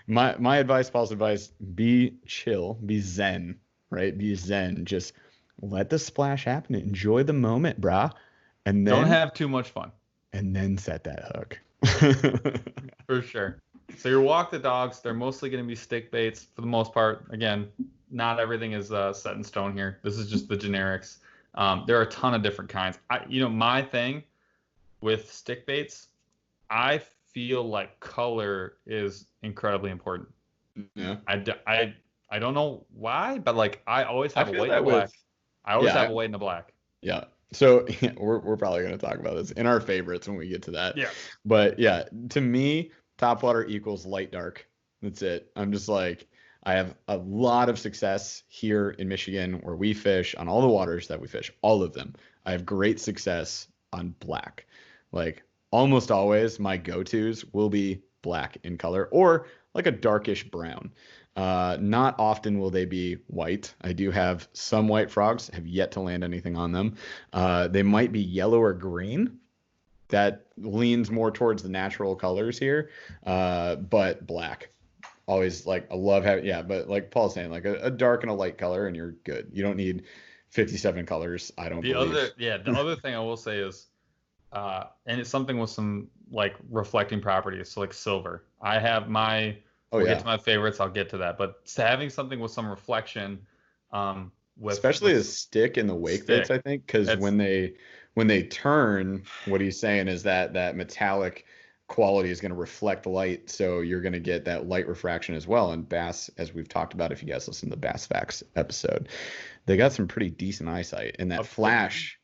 my advice, Paul's advice, be chill, be zen, right? Be zen. Just let the splash happen. Enjoy the moment, brah. And then don't have too much fun. And then set that hook. For sure. So your walk the dogs, they're mostly going to be stick baits for the most part. Again, not everything is set in stone here. This is just the generics. There are a ton of different kinds. My thing with stick baits, I feel like color is incredibly important. Yeah. I don't know why, but like I always have a white and a black. I always have a white and a black. Yeah. So we're probably going to talk about this in our favorites when we get to that. Yeah. But yeah, to me, topwater equals light dark. That's it. I'm just like, I have a lot of success here in Michigan where we fish on all the waters that we fish, all of them. I have great success on black. Like almost always my go-tos will be black in color or like a darkish brown. Not often will they be white. I do have some white frogs, have yet to land anything on them. They might be yellow or green. That leans more towards the natural colors here, but black. Always like I love having, but like Paul's saying, like a dark and a light color and you're good. You don't need 57 colors. I don't believe. The other thing I will say is, and it's something with some like reflecting properties. So like silver, I have my, we'll get to my favorites. I'll get to that, but having something with some reflection, especially a stick in the wake baits, I think, because when they turn, what he's saying is that metallic quality is going to reflect light, so you're going to get that light refraction as well. And bass, as we've talked about, if you guys listen to the Bass Facts episode, they got some pretty decent eyesight, and that flash,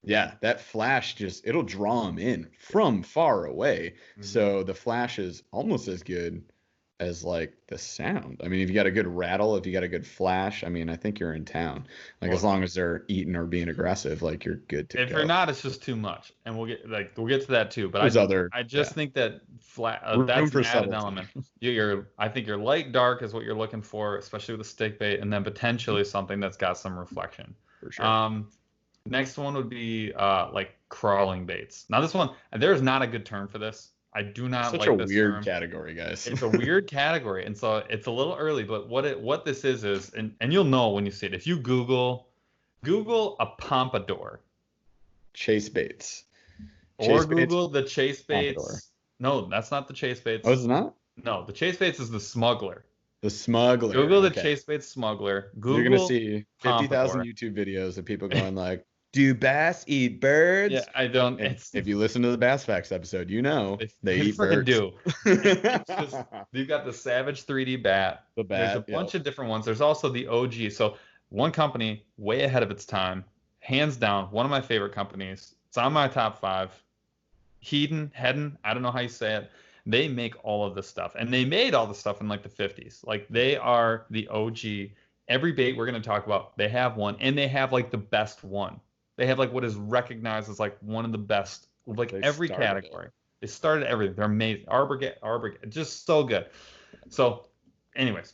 that flash just, it'll draw them in from far away. Mm-hmm. So the flash is almost as good as like the sound. I mean, if you got a good rattle, if you got a good flash, I mean, I think you're in town. Like as long as they're eating or being aggressive, like you're good to go. If you're not, it's just too much, and we'll get to that too. But I just think that that's an added element. I think your light dark is what you're looking for, especially with a stick bait, and then potentially something that's got some reflection. For sure. Next one would be like crawling baits. Now this one, there's not a good term for this. I do not Such a like this weird term. category, guys. It's a weird category, and so it's a little early. But what this is, and you'll know when you see it. If you Google a pompadour, Chase baits. or Chase baits, Google the chase pompadour. baits. No, that's not the chase Oh, baits. it's not? No, the chase baits is the smuggler. The smuggler. Google the Okay. chase baits smuggler. You're gonna Google see 50,000 pompadour. YouTube videos of people going like, "Do bass eat birds?" Yeah, I don't. And It's if you listen to the Bass Facts episode, you know they eat freaking birds. do. It's just you've got the Savage 3D bat. The There's a bat, bunch of different ones. There's also the OG. So one company way ahead of its time, hands down, one of my favorite companies. It's on my top 5. Hedden, I don't know how you say it. They make all of this stuff, and they made all the stuff in like the 50s. Like they are the OG. Every bait we're going to talk about, they have one, and they have like the best one. They have like what is recognized as like one of the best, like They every started category. They started everything. They're amazing. Arbor, just so good. So, anyways,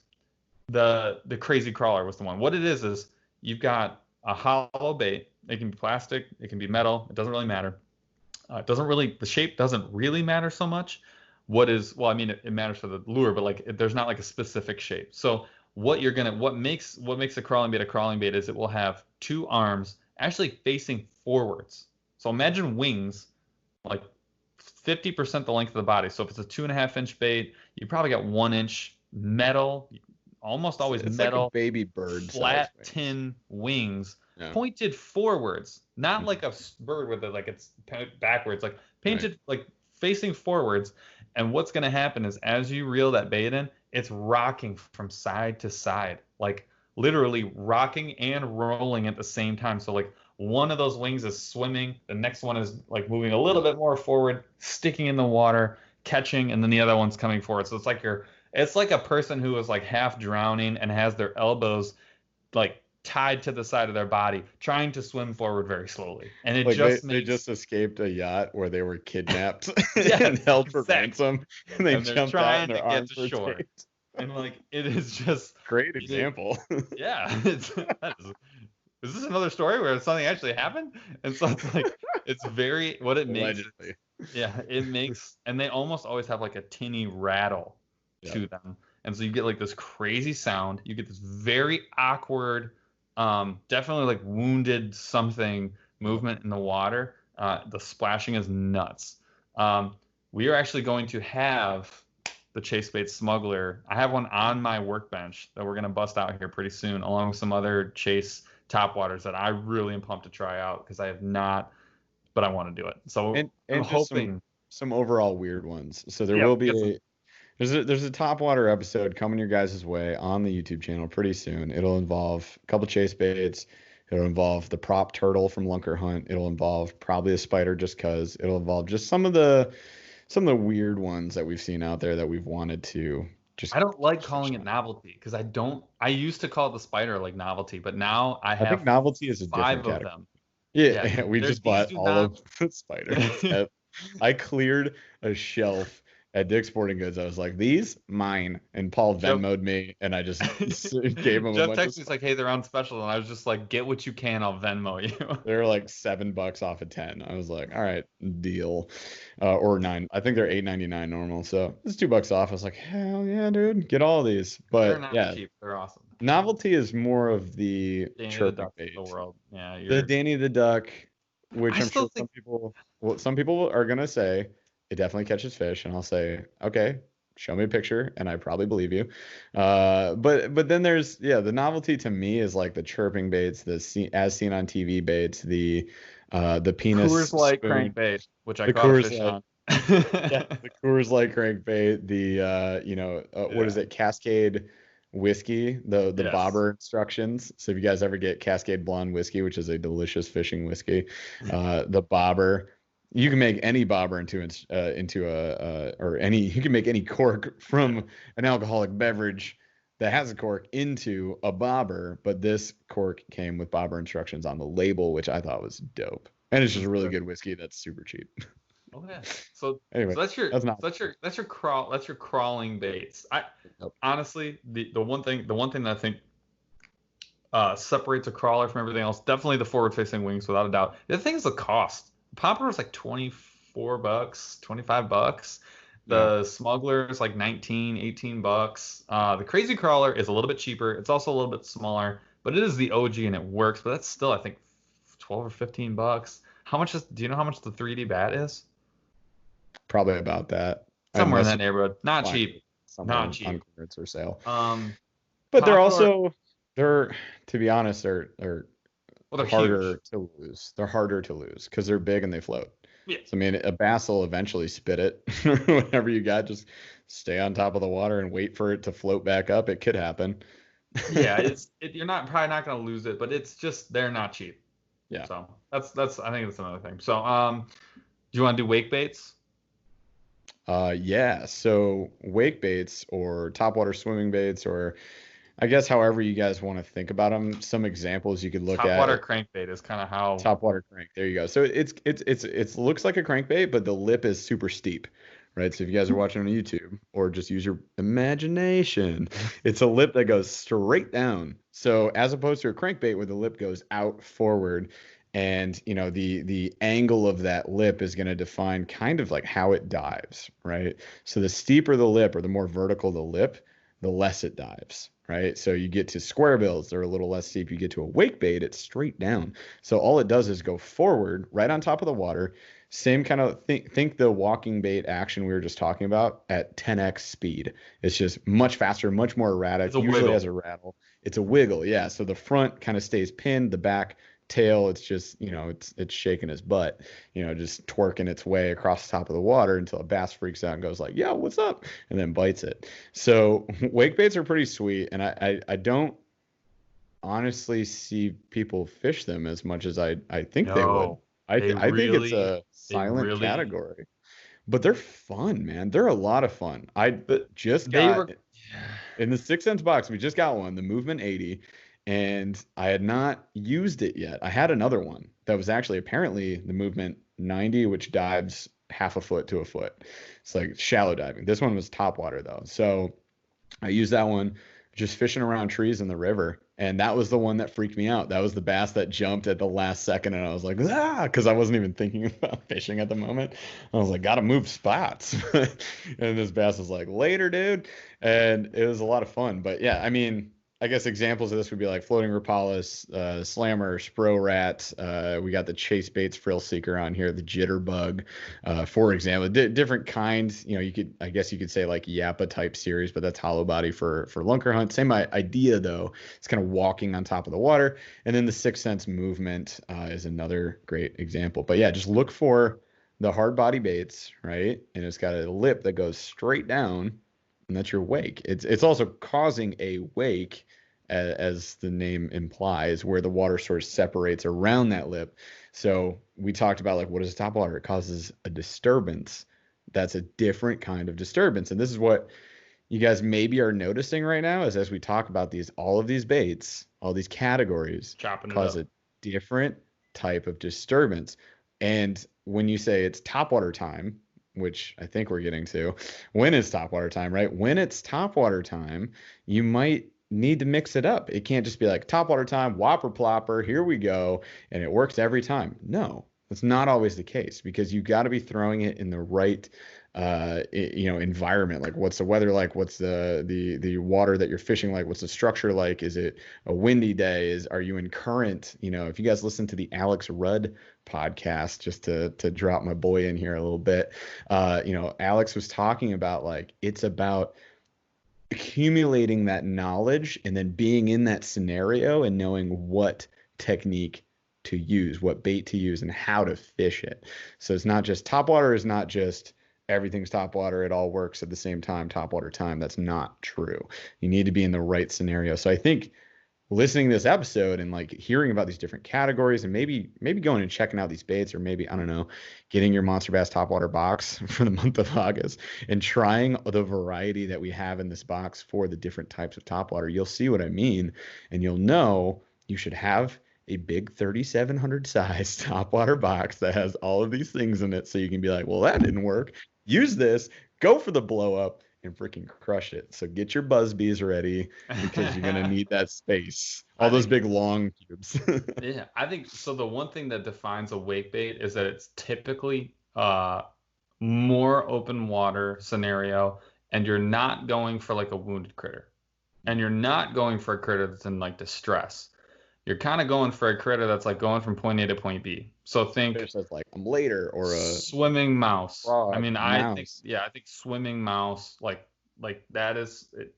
the crazy crawler was the one. What it is you've got a hollow bait. It can be plastic, it can be metal. It doesn't really matter. The shape doesn't really matter so much. Well, I mean, it matters for the lure, but like there's not like a specific shape. So what makes a crawling bait is it will have 2 arms actually facing forwards. So imagine wings, like 50% the length of the body. So if it's a 2.5-inch bait, you probably got 1-inch metal, almost always it's metal, like a baby bird, flat tin wings Yeah. pointed forwards, not like a bird with it like it's backwards, like painted like facing forwards. And what's going to happen is as you reel that bait in, it's rocking from side to side, like literally rocking and rolling at the same time. So like one of those wings is swimming, the next one is like moving a little bit more forward, sticking in the water, catching, and then the other one's coming forward. So it's like a person who is like half drowning and has their elbows like tied to the side of their body, trying to swim forward very slowly. And it Like just they makes just escaped a yacht where they were kidnapped Yeah, and held for exactly. ransom, and they And they're jumped out trying and their to get arms to were shore. taped. And like it is just Great example. yeah. Is this another story where something actually happened? And so it's like it's very what it makes. Allegedly. Yeah, it makes, and they almost always have like a tinny rattle to them. And so you get like this crazy sound. You get this very awkward, definitely like wounded something movement in the water. The splashing is nuts. We are actually going to have the Chase Bait Smuggler. I have one on my workbench that we're going to bust out here pretty soon, along with some other Chase Topwaters that I really am pumped to try out because I have not, but I want to do it. So and I'm just hoping some overall weird ones. So there will be there's a Topwater episode coming your guys' way on the YouTube channel pretty soon. It'll involve a couple chase baits. It'll involve the prop turtle from Lunker Hunt. It'll involve probably a spider just cause. It'll involve just some of the weird ones that we've seen out there that we've wanted to just. I don't like calling it novelty because I used to call it the spider like novelty, but now I have think novelty is a 5 different of category. them. Yeah, we just bought all of the spiders. I cleared a shelf at Dick's Sporting Goods. I was like, these mine, and Paul Venmo'd me, and I just gave him Jeff a bunch texted me like, hey, they're on special, and I was just like, get what you can, I'll Venmo you. They're like $7 off of 10. I was like, all right, deal. Or 9. I think they're $8.99 normal, so it's $2 off. I was like, hell yeah, dude, get all of these. But they're not cheap. They're awesome. Novelty is more of the chirping bait of the world. Yeah, the Danny the Duck, which I'm sure think... some people are gonna say it definitely catches fish, and I'll say, okay, show me a picture, and I probably believe you. But then there's the novelty to me is like the chirping baits, as seen on TV baits, the penis Coors Light crankbait, which I caught fish on. The Coors Light crankbait, the what is it, Cascade whiskey, the bobber instructions. So if you guys ever get Cascade Blonde whiskey, which is a delicious fishing whiskey, the bobber, you can make any bobber you can make any cork from an alcoholic beverage that has a cork into a bobber, but this cork came with bobber instructions on the label, which I thought was dope. And it's just a really good whiskey that's super cheap. Oh yeah. So anyway, that's your crawling baits. Honestly, the one thing that I think separates a crawler from everything else. Definitely the forward-facing wings, without a doubt. The other thing is the cost. Popper is like $24, $25. Yeah. The smuggler is like 19, $18. The crazy crawler is a little bit cheaper. It's also a little bit smaller, but it is the OG and it works. But that's still, I think, 12 or $15. Do you know how much the 3D bat is? Probably about that. Somewhere in Unless that neighborhood. Not find cheap. somewhere Not on cheap. clearance or sale. But Popper, they're to be honest, they're well, they're harder huge. to lose. They're harder to lose because they're big and they float. Yeah. So I mean, a bass will eventually spit it. Whatever you got, just stay on top of the water and wait for it to float back up. It could happen. Yeah, you're probably not gonna lose it, but it's just they're not cheap. Yeah. So that's I think that's another thing. So do you want to do wake baits? Yeah. So wake baits or topwater swimming baits, or I guess however you guys want to think about them. Some examples you could look Topwater at. crankbait is kind of how. Topwater crank. There you go. So it looks like a crankbait, but the lip is super steep, right? So if you guys are watching on YouTube or just use your imagination, it's a lip that goes straight down. So as opposed to a crankbait where the lip goes out forward, and the angle of that lip is going to define kind of like how it dives, right? So the steeper the lip or the more vertical the lip, the less it dives, right? So you get to square bills, they're a little less steep. You get to a wake bait, it's straight down. So all it does is go forward right on top of the water. Same kind of think the walking bait action we were just talking about at 10x speed. It's just much faster, much more erratic. It's a Usually wiggle. has a rattle. It's a wiggle, yeah. So the front kind of stays pinned, the back tail, it's just, it's shaking his butt, just twerking its way across the top of the water until a bass freaks out and goes like, yo, what's up? And then bites it. So wake baits are pretty sweet. And I don't honestly see people fish them as much as I think they would. No, I they think it's really, a they silent really, category, but they're fun, man. They're a lot of fun. I but just they got were. in the 6 cents box. We just got one, the Movement 80, and I had not used it yet. I had another one that was actually apparently the Movement 90, which dives half a foot to a foot. It's like shallow diving. This one was topwater though. So I used that one just fishing around trees in the river. And that was the one that freaked me out. That was the bass that jumped at the last second. And I was like, ah, because I wasn't even thinking about fishing at the moment. I was like, gotta move spots. And this bass was like, later, dude. And it was a lot of fun. But yeah, I mean, I guess examples of this would be like floating Rapalis, Slammer, Spro Rat. We got the Chase Baits Frill Seeker on here, the Jitterbug, for example. Different kinds. I guess you could say like Yappa type series, but that's hollow body for lunker hunt. Same idea though. It's kind of walking on top of the water. And then the 6 Sense Movement is another great example. But yeah, just look for the hard body baits, right? And it's got a lip that goes straight down, and that's your wake. It's also causing a wake, as the name implies, where the water source separates around that lip. So we talked about like what is top water? It causes a disturbance. That's a different kind of disturbance, and this is what you guys maybe are noticing right now is as we talk about all of these baits, all these categories Chopping it cause up. a different type of disturbance. And when you say it's topwater time, which I think we're getting to, when is topwater time, right? When it's topwater time, you might need to mix it up. It can't just be like topwater time, Whopper Plopper, here we go, and it works every time. No, that's not always the case because you got to be throwing it in the right environment. Like what's the weather like? What's the water that you're fishing like? What's the structure like? Is it a windy day? Are you in current? If you guys listen to the Alex Rudd podcast, just to drop my boy in here a little bit, Alex was talking about like it's about accumulating that knowledge and then being in that scenario and knowing what technique to use, what bait to use, and how to fish it. So it's not just topwater is not just everything's topwater. It all works at the same time, topwater time. That's not true. You need to be in the right scenario. So I think listening to this episode and like hearing about these different categories and maybe going and checking out these baits, or maybe, I don't know, getting your Monster Bass Topwater box for the month of August and trying the variety that we have in this box for the different types of topwater, you'll see what I mean. And you'll know you should have a big 3,700 size topwater box that has all of these things in it. So you can be like, well, that didn't work. Use this, go for the blow up, and freaking crush it. So get your Buzzbees ready because you're going to need that space. All those big long cubes. Yeah, I think so. The one thing that defines a wake bait is that it's typically more open water scenario, and you're not going for like a wounded critter, and you're not going for a critter that's in like distress. You're kind of going for a critter that's like going from point A to point B. So think Fish that's like I'm later or a swimming mouse. frog, I mean, I think mouse. I think swimming mouse like that is it,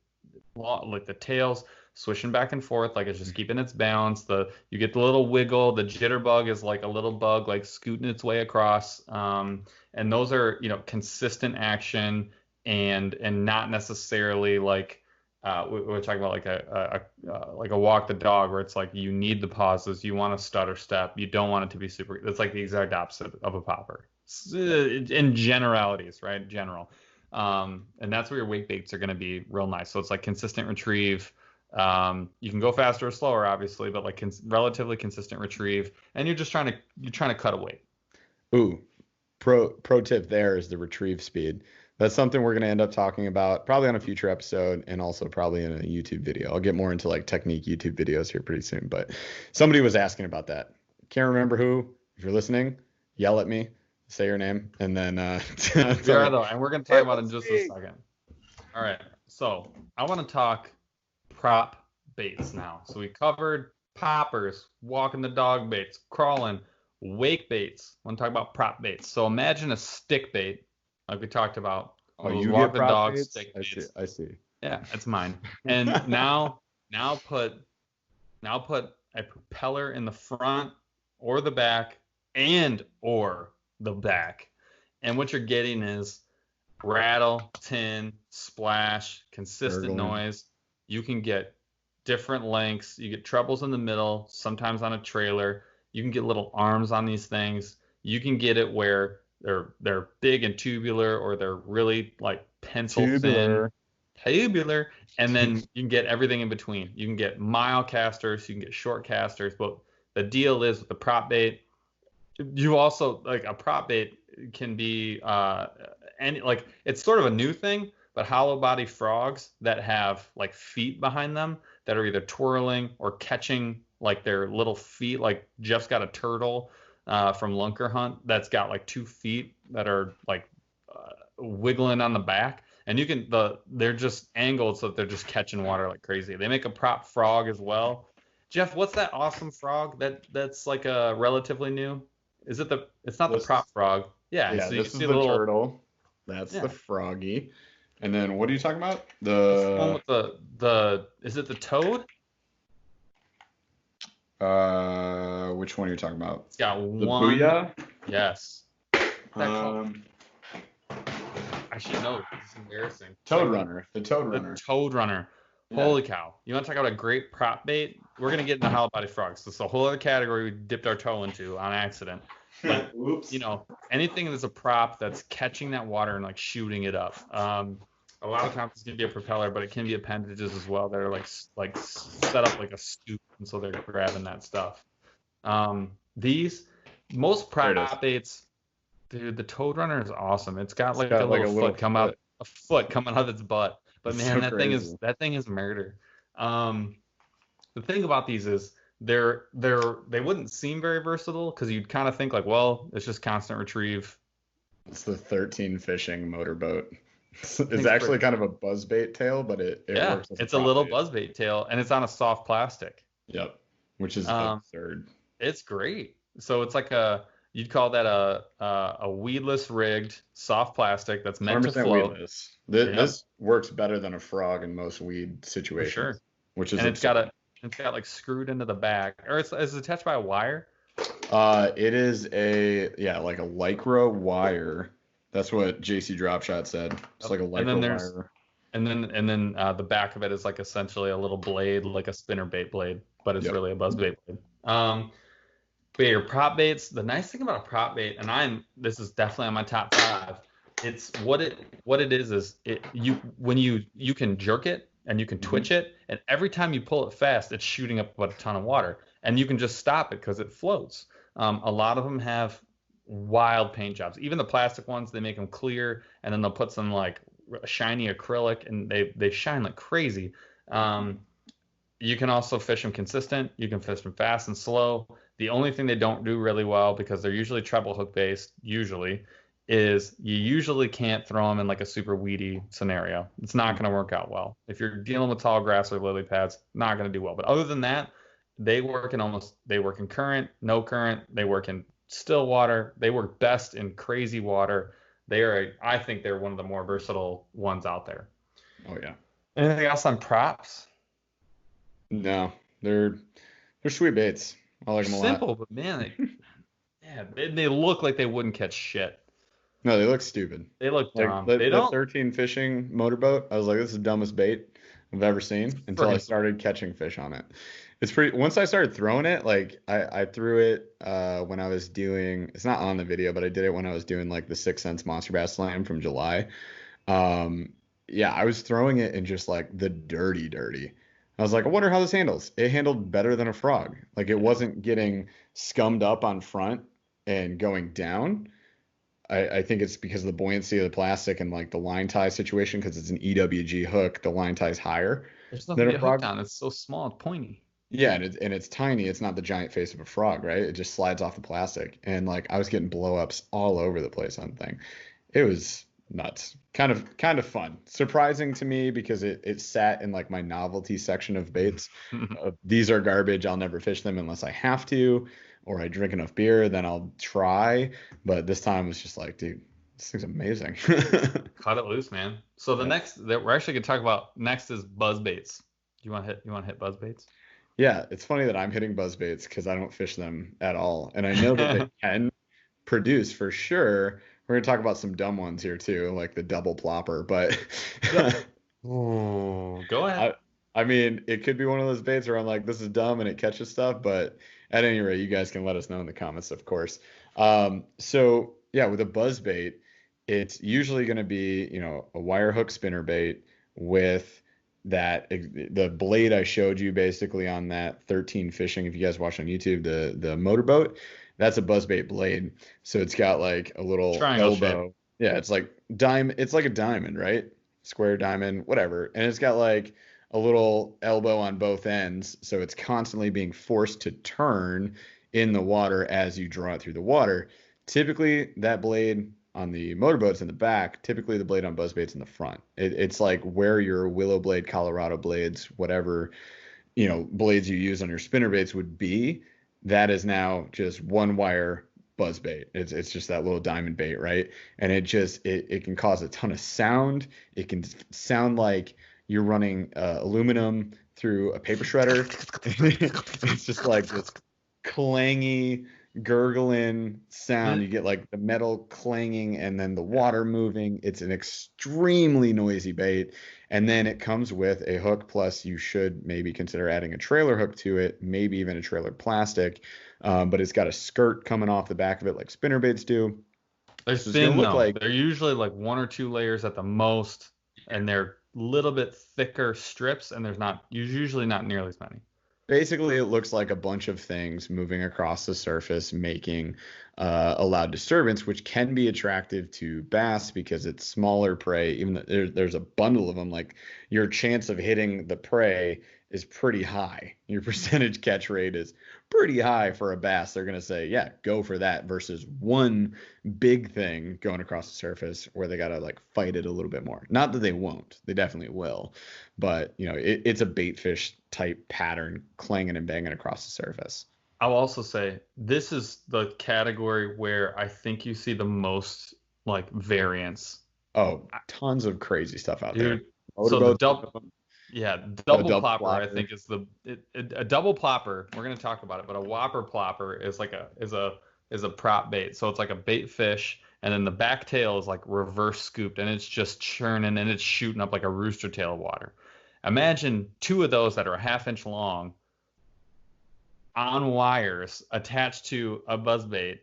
like the tails swishing back and forth, like it's just keeping its balance. You get the little wiggle. The jitterbug is like a little bug like scooting its way across. And those are consistent action and not necessarily like we're talking about like a walk the dog where it's like you need the pauses, you want to stutter step, you don't want it to be super. It's like the exact opposite of a popper in generalities, right? General. And that's where your wake baits are going to be real nice. So it's like consistent retrieve. You can go faster or slower, obviously, but like relatively consistent retrieve, and you're trying to cut away. Ooh, pro tip there is the retrieve speed. That's something we're going to end up talking about probably on a future episode and also probably in a YouTube video. I'll get more into like technique YouTube videos here pretty soon, but somebody was asking about that. Can't remember who. If you're listening, yell at me, say your name, and then we are though, and we're going to talk about it in just a second. All right, so I want to talk prop baits now. So we covered poppers, walking the dog baits, crawling, wake baits. I want to talk about prop baits. So imagine a stick bait, like we talked about. Oh, you walk get the prop dog baits? stick baits. I see. Yeah, that's mine. And now put a propeller in the front or the back or the back. And what you're getting is rattle, tin, splash, consistent noise. You can get different lengths. You get trebles in the middle, sometimes on a trailer. You can get little arms on these things. You can get it where they're big and tubular, or they're really like pencil thin, tubular, and then you can get everything in between. You can get mile casters, you can get short casters. But the deal is with the prop bait, you also like a prop bait can be any like it's sort of a new thing, but hollow body frogs that have like feet behind them that are either twirling or catching like their little feet. Like Jeff's got a turtle from Lunker Hunt that's got like 2 feet that are like wiggling on the back, and they're just angled so that they're just catching water like crazy. They make a prop frog as well. Jeff, what's that awesome frog that's like a relatively new? Is it it's not the prop frog? Yeah, so you this can is see the turtle. That's the froggy. And then what are you talking about? The one with the is it the toad? Which one are you talking about? It's got The one. Booyah? Yes. I should know. It's embarrassing. Toad Runner. The Toad Runner. The Toad Runner. Yeah. Holy cow. You want to talk about a great prop bait? We're going to get into hollow body frogs. This is a whole other category we dipped our toe into on accident. But, Oops. Anything that's a prop that's catching that water and like shooting it up. A lot of times it's going to be a propeller, but it can be appendages as well that are like set up like a scoop, and so they're grabbing that stuff. Most prop baits, dude, the Toad Runner is awesome. It's got like a little foot coming out of its butt. But man, that thing is murder. The thing about these is they wouldn't seem very versatile because you'd kind of think like, well, it's just constant retrieve. It's the 13 fishing motorboat. It's actually kind of a buzzbait tail, but it works. It's a little buzzbait tail, and it's on a soft plastic. Yep, which is absurd. It's great. So it's like you'd call that a weedless rigged soft plastic that's meant to float. Weedless. This works better than a frog in most weed situations. For sure. Which is it's got like screwed into the back, or is it attached by a wire? It is like a Lycra wire. That's what JC Dropshot said. It's like a Lycra wire. And then the back of it is like essentially a little blade, like a spinnerbait blade, but it's really a buzzbait blade. But your prop baits, the nice thing about a prop bait, and this is definitely on my top 5. It's what it is when you can jerk it and you can twitch it, and every time you pull it fast, it's shooting up about a ton of water, and you can just stop it because it floats. A lot of them have wild paint jobs. Even the plastic ones, they make them clear, and then they'll put some like shiny acrylic, and they shine like crazy. You can also fish them consistent. You can fish them fast and slow. The only thing they don't do really well, because they're usually treble hook based, usually, is you usually can't throw them in like a super weedy scenario. It's not going to work out well. If you're dealing with tall grass or lily pads, not going to do well. But other than that, they work in current, no current. They work in still water. They work best in crazy water. I think they're one of the more versatile ones out there. Oh yeah. Anything else on props? No, they're sweet baits. I like them a lot. Simple, but man, they look like they wouldn't catch shit. No, they look stupid. They look dumb. They don't. 13 fishing motorboat. I was like, this is the dumbest bait I've ever seen until I started catching fish on it. It's pretty. Once I started throwing it, like I threw it when I was doing. It's not on the video, but I did it when I was doing like the 6 cents Monster Bass Slam from July. Yeah, I was throwing it in just like the dirty. I was like, I wonder how this handles. It handled better than a frog. Like it wasn't getting scummed up on front and going down. I think it's because of the buoyancy of the plastic and like the line tie situation, because it's an EWG hook. The line tie's higher. There's nothing to get hooked on. It's so small, it's pointy. Yeah, and it's tiny. It's not the giant face of a frog, right? It just slides off the plastic. And like I was getting blow-ups all over the place on the thing. It was nuts. Kind of fun. Surprising to me because it sat in like my novelty section of baits. These are garbage. I'll never fish them unless I have to, or I drink enough beer, then I'll try. But this time was just like, dude, this thing's amazing. Cut it loose, man. So the next that we're actually gonna talk about next is Buzzbaits. You want to hit Buzzbaits? Yeah, it's funny that I'm hitting Buzzbaits because I don't fish them at all, and I know that they can produce for sure. We're gonna talk about some dumb ones here too, like the double plopper. But Ooh, go ahead. I mean, it could be one of those baits where I'm like, this is dumb and it catches stuff. But at any rate, you guys can let us know in the comments, of course. So yeah, with a buzzbait, it's usually going to be, a wire hook spinner bait with the blade I showed you basically on that 13 fishing. If you guys watch on YouTube, the motorboat, that's a Buzzbait Blade. So it's got like a little triangle elbow. Shape. Yeah, it's like a diamond, right? Square diamond, whatever. And it's got like a little elbow on both ends. So it's constantly being forced to turn in the water as you draw it through the water. Typically that blade on the motorboat's in the back. Typically the blade on Buzzbait's in the front. It's like where your willow blade, Colorado blades, whatever, blades you use on your spinner baits would be. That is now just one wire Buzzbait. It's just that little diamond bait, right? And it can cause a ton of sound. It can sound like you're running aluminum through a paper shredder. It's just like this clangy, gurgling sound. You get like the metal clanging and then the water moving. It's an extremely noisy bait. And then it comes with a hook, plus you should maybe consider adding a trailer hook to it, maybe even a trailer plastic. But it's got a skirt coming off the back of it like spinnerbaits do. They're thin though. They're usually like 1 or 2 layers at the most, and they're a little bit thicker strips, and there's usually not nearly as many. Basically, it looks like a bunch of things moving across the surface, making a loud disturbance, which can be attractive to bass because it's smaller prey. Even though there's a bundle of them, like your chance of hitting the prey is pretty high. Your percentage catch rate is pretty high for a bass. They're going to say, yeah, go for that versus one big thing going across the surface where they got to like fight it a little bit more. Not that they won't. They definitely will. But, it's a bait fish type pattern clanging and banging across the surface. I'll also say this is the category where I think you see the most like variance. Oh, tons of crazy stuff out there. So the double plopper, I think, is a double plopper. We're gonna talk about it, but a Whopper Plopper is like a prop bait. So it's like a bait fish, and then the back tail is like reverse scooped, and it's just churning and it's shooting up like a rooster tail of water. Imagine 2 of those that are a 1/2 inch long on wires attached to a buzzbait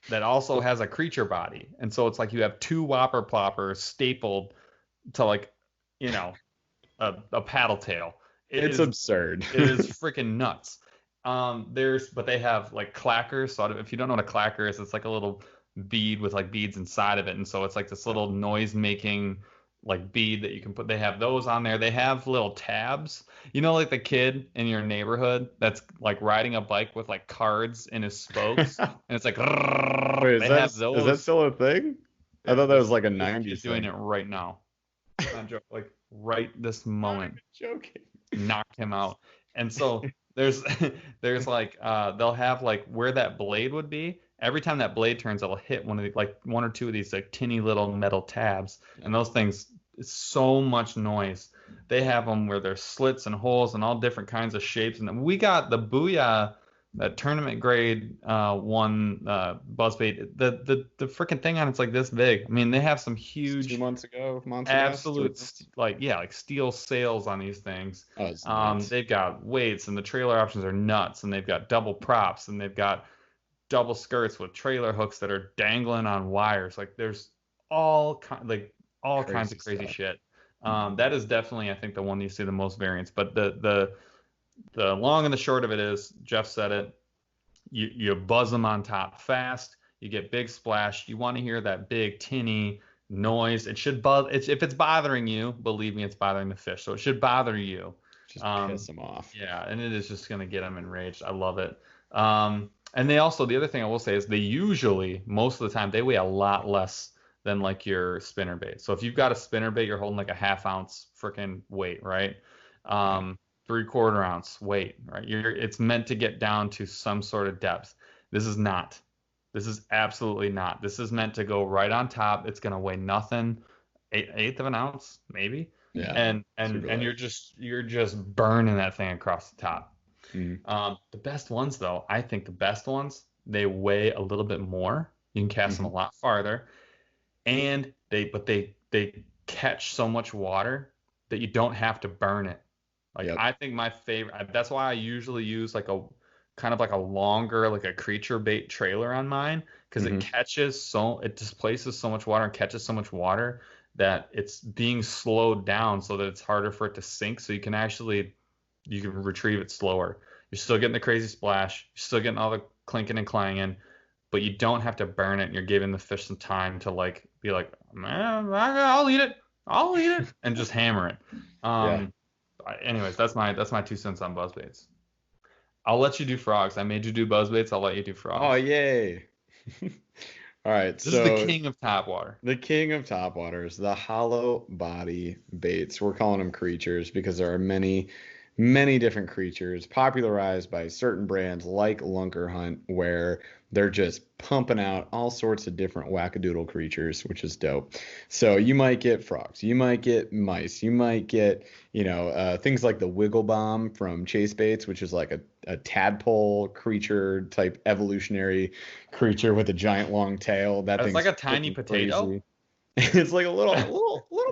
that also has a creature body, and so it's like you have 2 Whopper Ploppers stapled to like a paddle tail. It's absurd. It is freaking nuts. But they have like clackers. So if you don't know what a clacker is, it's like a little bead with like beads inside of it, and so it's like this little noise making like bead that you can put. They have those on there. They have little tabs. You know, like the kid in your neighborhood that's like riding a bike with like cards in his spokes, and it's like Wait, they have is that those. still a thing? I Yeah, thought that was like a there's a 90s kid doing thing. it right now. Not joke, like right this I'm not moment. even joking. Knock him out. And so there's there's like they'll have like where that blade would be. Every time that blade turns, it'll hit one of the, like one or two of these like tinny little metal tabs, and those things, it's so much noise. They have them where there's slits and holes and all different kinds of shapes. And we got the Booyah, that tournament grade one buzzbait. The freaking thing on it's like this big. I mean, they have some It's huge, months ago. absolute like steel sails on these things. Oh, it's nuts. They've got weights, and the trailer options are nuts, and they've got double props, and they've got double skirts with trailer hooks that are dangling on wires. Like there's all kinds of crazy Stuff. shit. That is definitely, I think, the one you see the most variance. But the long and the short of it is, Jeff said it. You buzz them on top fast. You get big splash. You want to hear that big tinny noise. It should buzz. If it's bothering you, believe me, it's bothering the fish. So it should bother you. Just piss them off. Yeah, and it is just gonna get them enraged. I love it. And they also, the other thing I will say is they usually, most of the time, they weigh a lot less than like your spinner bait. So if you've got a spinner bait, you're holding like a ½ ounce freaking weight, right? 3/4 ounce weight, right? It's meant to get down to some sort of depth. This is not. This is absolutely not. This is meant to go right on top. It's gonna weigh nothing, eighth of an ounce maybe. Yeah. And you're just burning that thing across the top. Mm-hmm. The best ones, though, I think the best ones, they weigh a little bit more. You can cast them a lot farther, and they catch so much water that you don't have to burn it. Like I think my favorite. That's why I usually use like a kind of like a longer, like a creature bait trailer on mine, because it displaces so much water and catches so much water that it's being slowed down so that it's harder for it to sink. So you can retrieve it slower. You're still getting the crazy splash. You're still getting all the clinking and clanging, but you don't have to burn it. And you're giving the fish some time to like be like, man, I'll eat it, and just hammer it. Anyways, that's my 2 cents on buzzbaits. I'll let you do frogs. I made you do buzzbaits. I'll let you do frogs. Oh, yay. All right. This is the king of topwater. The king of topwaters, the hollow body baits. We're calling them creatures because there are many, many different creatures popularized by certain brands like Lunker Hunt, where they're just pumping out all sorts of different wackadoodle creatures, which is dope. So you might get frogs, you might get mice, you might get, things like the Wiggle Bomb from Chase Baits, which is like a tadpole creature type evolutionary creature with a giant long tail. It's like a tiny potato. Crazy. It's like a little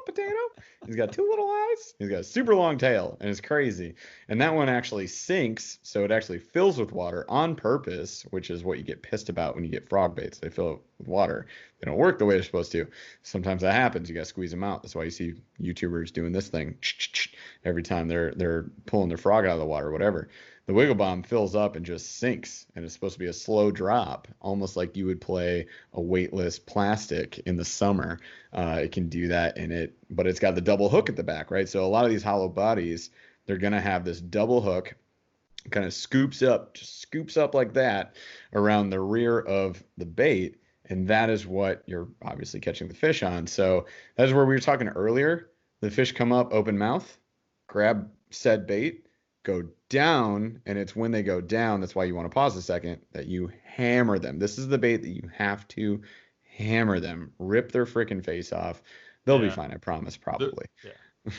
potato. He's got 2 little eyes. He's got a super long tail, and it's crazy. And that one actually sinks, so it actually fills with water on purpose, which is what you get pissed about when you get frog baits. They fill it with water. They don't work the way they're supposed to. Sometimes that happens. You got to squeeze them out. That's why you see YouTubers doing this thing every time they're pulling their frog out of the water, whatever. The Wiggle Bomb fills up and just sinks, and it's supposed to be a slow drop, almost like you would play a weightless plastic in the summer. It can do that, but it's got the double hook at the back, right? So a lot of these hollow bodies, they're going to have this double hook, kind of scoops up like that around the rear of the bait, and that is what you're obviously catching the fish on. So that is where we were talking earlier. The fish come up open mouth, grab said bait, go down, and it's when they go down, that's why you want to pause a second, that you hammer them. This is the bait that you have to hammer them, rip their freaking face off. They'll be fine, I promise, probably.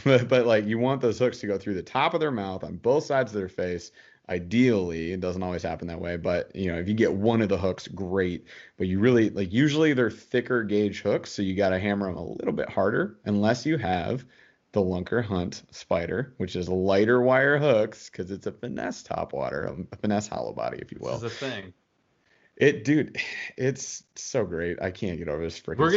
But like, you want those hooks to go through the top of their mouth on both sides of their face. Ideally, it doesn't always happen that way, but if you get one of the hooks, great. But you really, like, usually they're thicker gauge hooks, so you got to hammer them a little bit harder, unless you have the Lunker Hunt Spider, which is lighter wire hooks, because it's a finesse topwater, a finesse hollow body, if you will. This is a thing. Dude, it's so great. I can't get over this freaking We're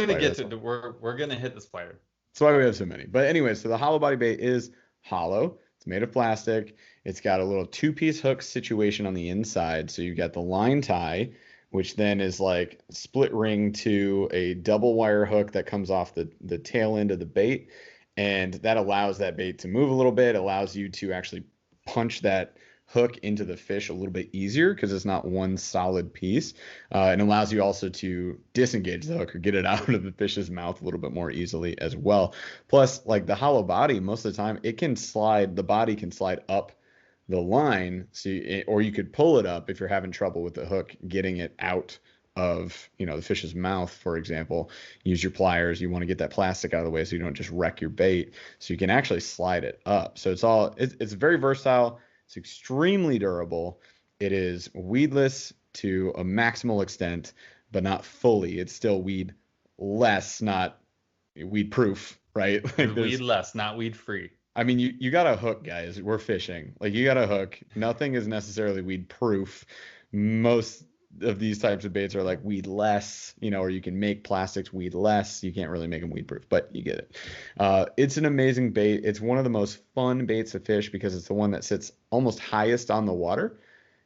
gonna hit the spider. That's why we have so many. But anyway, so the hollow body bait is hollow. It's made of plastic. It's got a little 2-piece hook situation on the inside. So you've got the line tie which then is like split ring to a double wire hook that comes off the tail end of the bait. And that allows that bait to move a little bit, allows you to actually punch that hook into the fish a little bit easier because it's not one solid piece, and allows you also to disengage the hook or get it out of the fish's mouth a little bit more easily as well. Plus, like the hollow body, most of the time it can slide, the body can slide up the line, so or you could pull it up if you're having trouble with the hook getting it out of, you know, the fish's mouth, for example. Use your pliers. You want to get that plastic out of the way so you don't just wreck your bait. So you can actually slide it up. So it's very versatile. It's extremely durable. It is weedless to a maximal extent, but not fully. It's still weed-less, not weed-proof, right? Like weed-less, not weed-free. I mean, you got a hook, guys. We're fishing. Like, you got a hook. Nothing is necessarily weed-proof. Most of these types of baits are like weed-less, you know, or you can make plastics weed-less. You can't really make them weed-proof, but you get it. It's an amazing bait. It's one of the most fun baits to fish because it's the one that sits almost highest on the water.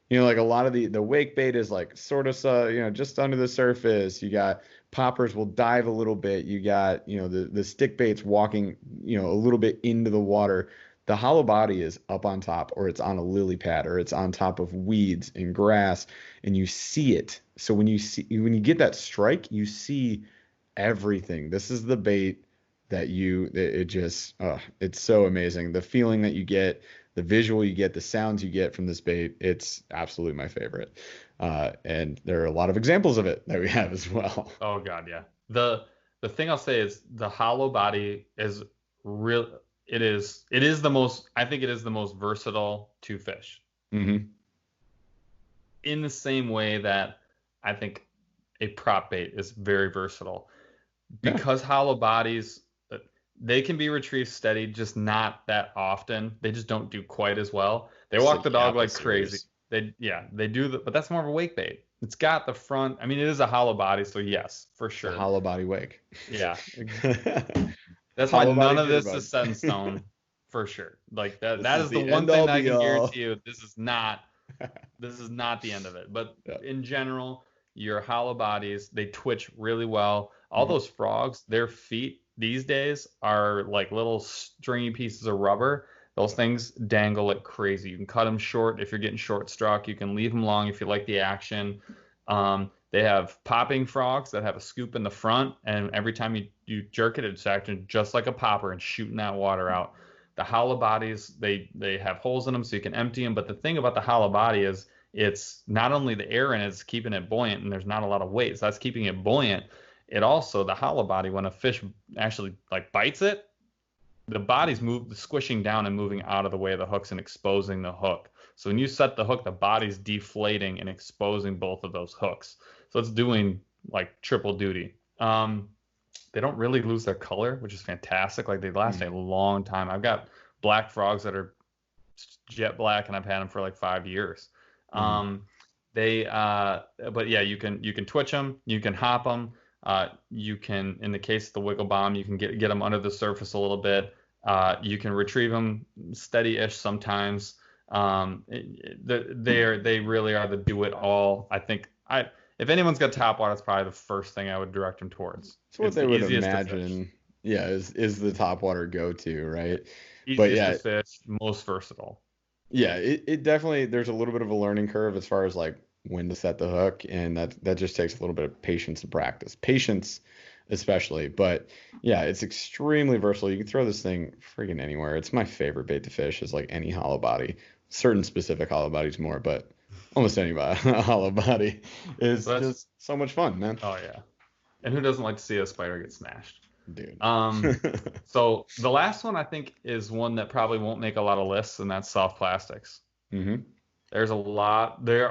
You know, like a lot of the wake bait is like sort of, you know, just under the surface. You got poppers will dive a little bit. You got, you know, the stick baits walking, you know, a little bit into the water. The hollow body is up on top, or it's on a lily pad, or it's on top of weeds and grass, and you see it. So when you get that strike, you see everything. This is the bait that it's so amazing. The feeling that you get, the visual you get, the sounds you get from this bait, it's absolutely my favorite. And there are a lot of examples of it that we have as well. Oh God, yeah. The thing I'll say is the hollow body is real. It is the most, I think it is the most versatile to fish. Mm-hmm. In the same way that I think a prop bait is very versatile. Because hollow bodies, they can be retrieved steady, just not that often. They just don't do quite as well. They walk the dog like crazy. They do, but that's more of a wake bait. It's got the front. I mean, it is a hollow body, so yes, for sure. A hollow body wake. Yeah. That's why none of this is set in stone, for sure. Like that is the one thing I can guarantee you. This is not the end of it. But in general, your hollow bodies, they twitch really well. All those frogs, their feet these days are like little stringy pieces of rubber. Those things dangle like crazy. You can cut them short if you're getting short struck. You can leave them long if you like the action. They have popping frogs that have a scoop in the front, and every time you jerk it, it's acting just like a popper and shooting that water out. The hollow bodies, they have holes in them so you can empty them. But the thing about the hollow body is it's not only the air in it, it's keeping it buoyant, and there's not a lot of weight, so that's keeping it buoyant. It also, the hollow body, when a fish actually like bites it, the body's squishing down and moving out of the way of the hooks and exposing the hook. So when you set the hook, the body's deflating and exposing both of those hooks. So it's doing like triple duty. They don't really lose their color, which is fantastic. Like they last a long time. I've got black frogs that are jet black, and I've had them for like 5 years. But yeah, you can twitch them, you can hop them. You can, in the case of the wiggle bomb, you can get them under the surface a little bit. You can retrieve them steady-ish sometimes. They really are the do-it-all. I think if anyone's got Topwater, it's probably the first thing I would direct them towards. It's what they would imagine. Yeah, is the Topwater go-to, right? Easiest to fish, most versatile. Yeah, it definitely, there's a little bit of a learning curve as far as like when to set the hook, and that just takes a little bit of patience and practice. Patience especially, but yeah, it's extremely versatile. You can throw this thing friggin' anywhere. It's my favorite bait to fish, is like any hollow body. Certain specific hollow bodies more, but almost any hollow body is just so much fun, man. Oh yeah. And who doesn't like to see a spider get smashed? Dude. So the last one I think is one that probably won't make a lot of lists, and that's soft plastics. Mm-hmm. There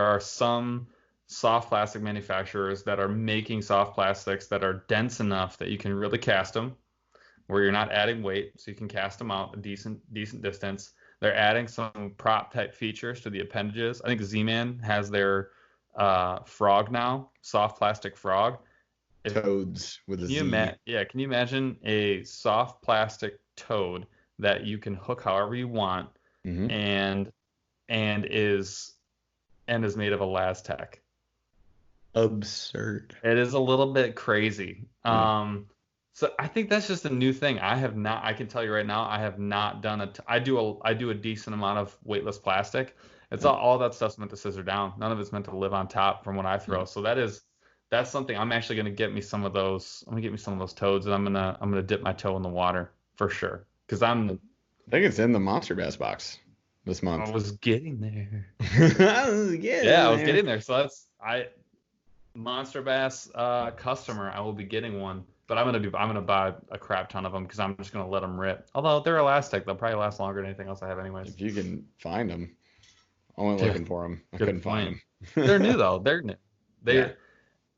are some soft plastic manufacturers that are making soft plastics that are dense enough that you can really cast them, where you're not adding weight, so you can cast them out a decent distance. They're adding some prop type features to the appendages. I think Z-Man has their frog now, soft plastic frog. Toads with a Z. Can you imagine a soft plastic toad that you can hook however you want, mm-hmm. and is and is made of Elastec. Absurd. It is a little bit crazy. Yeah. So I think that's just a new thing. I can tell you right now, I have not done I do a decent amount of weightless plastic. It's all that stuff's meant to scissor down. None of it's meant to live on top from what I throw. So that's something I'm actually going to get me some of those. I'm going to get me some of those toads, and I'm going to dip my toe in the water for sure. Because I think it's in the Monster Bass box this month. I was getting there. I was getting there. So Monster Bass customer, I will be getting one. But I'm gonna buy a crap ton of them because I'm just gonna let them rip. Although they're elastic, they'll probably last longer than anything else I have anyways. If you can find them, I went looking for them. I couldn't find them. They're new though. They're new.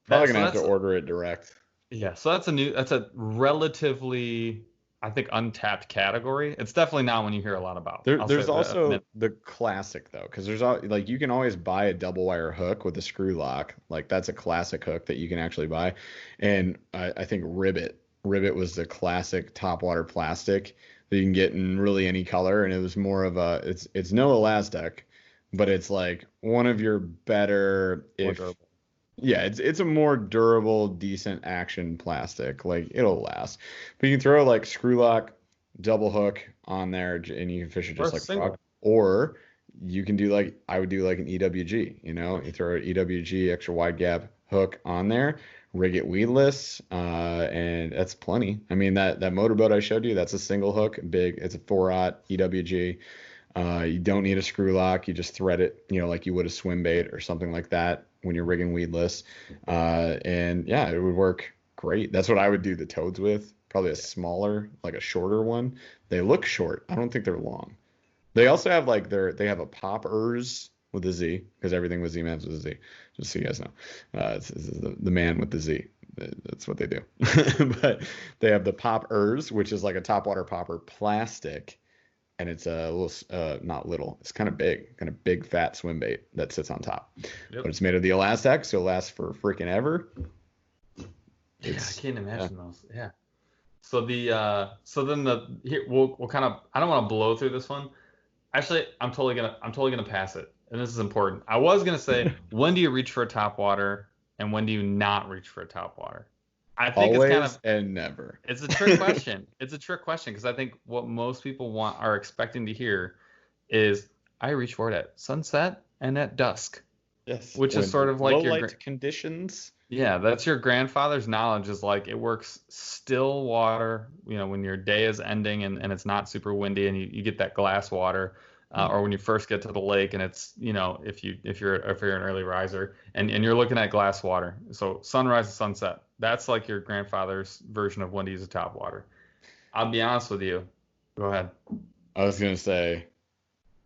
Probably gonna have to order it direct. Yeah, so that's a relatively, I think, untapped category. It's definitely not one you hear a lot about. There's also the classic though, because there's like you can always buy a double wire hook with a screw lock. Like that's a classic hook that you can actually buy. And I think Ribbit was the classic topwater plastic that you can get in really any color, and it was more of it's no Elastec, but it's like one of your better it's a more durable, decent action plastic. Like it'll last. But you can throw like screw lock, double hook on there, and you can fish it just like frog. Or you can do I would do like an EWG. You throw an EWG extra wide gap hook on there, rig it weedless, and that's plenty. I mean that motorboat I showed you, that's a single hook, big. It's a 4/0 EWG. You don't need a screw lock. You just thread it, like you would a swim bait or something like that when you're rigging weedless. And yeah, it would work great. That's what I would do the toads with. Probably a smaller, like a shorter one. They look short. I don't think they're long. They also have they have a poppers with a Z, because everything with Z-Mans with a Z. Just so you guys know. This is the man with the Z. That's what they do. But they have the poppers, which is like a topwater popper plastic. And it's a little, not little, it's kind of big fat swim bait that sits on top. Yep. But it's made of the Elastec, so it'll last for freaking ever. I can't imagine those. Yeah. So we'll kind of, I don't want to blow through this one. Actually, I'm totally gonna pass it, and this is important. I was gonna say, when do you reach for a topwater, and when do you not reach for a topwater? I think always it's kind of and never. It's a trick question. It's a trick question because I think what most people are expecting to hear is I reach for it at sunset and at dusk. Yes. Which is sort of like low light conditions. Yeah, that's your grandfather's knowledge. Is like it works still water. When your day is ending and it's not super windy and you get that glass water. Or when you first get to the lake and it's if you're an early riser and you're looking at glass water. So sunrise and sunset. That's like your grandfather's version of when to use a topwater. I'll be honest with you. Go ahead. I was gonna say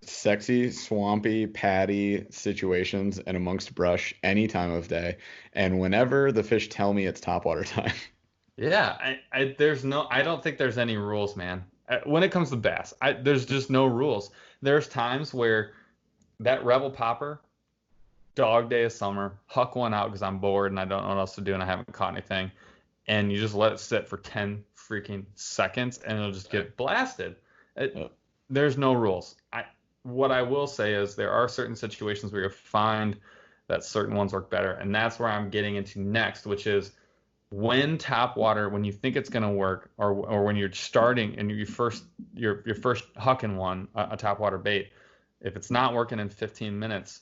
sexy, swampy, paddy situations and amongst brush any time of day. And whenever the fish tell me it's topwater time. Yeah, I don't think there's any rules, man. When it comes to bass, there's just no rules. There's times where that Rebel popper, dog day of summer, huck one out because I'm bored and I don't know what else to do and I haven't caught anything, and you just let it sit for 10 freaking seconds and it'll just get blasted. There's no rules. What I will say is there are certain situations where you find that certain ones work better, and that's where I'm getting into next, which is when topwater, when you think it's going to work, or when you're starting and you're first hucking one, a topwater bait, if it's not working in 15 minutes,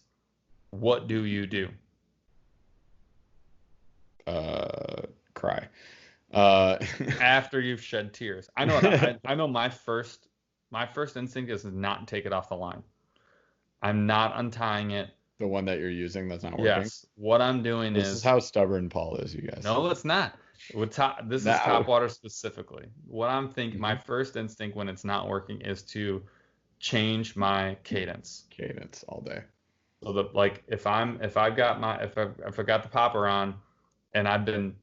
what do you do? Cry. After you've shed tears. I know. I know my first instinct is not take it off the line. I'm not untying it. The one that you're using that's not working? Yes. What I'm doing This is how stubborn Paul is, you guys. No, it's not. This is topwater specifically. What I'm thinking, my first instinct when it's not working is to change my cadence. Cadence all day. So if I've got the popper on and I've been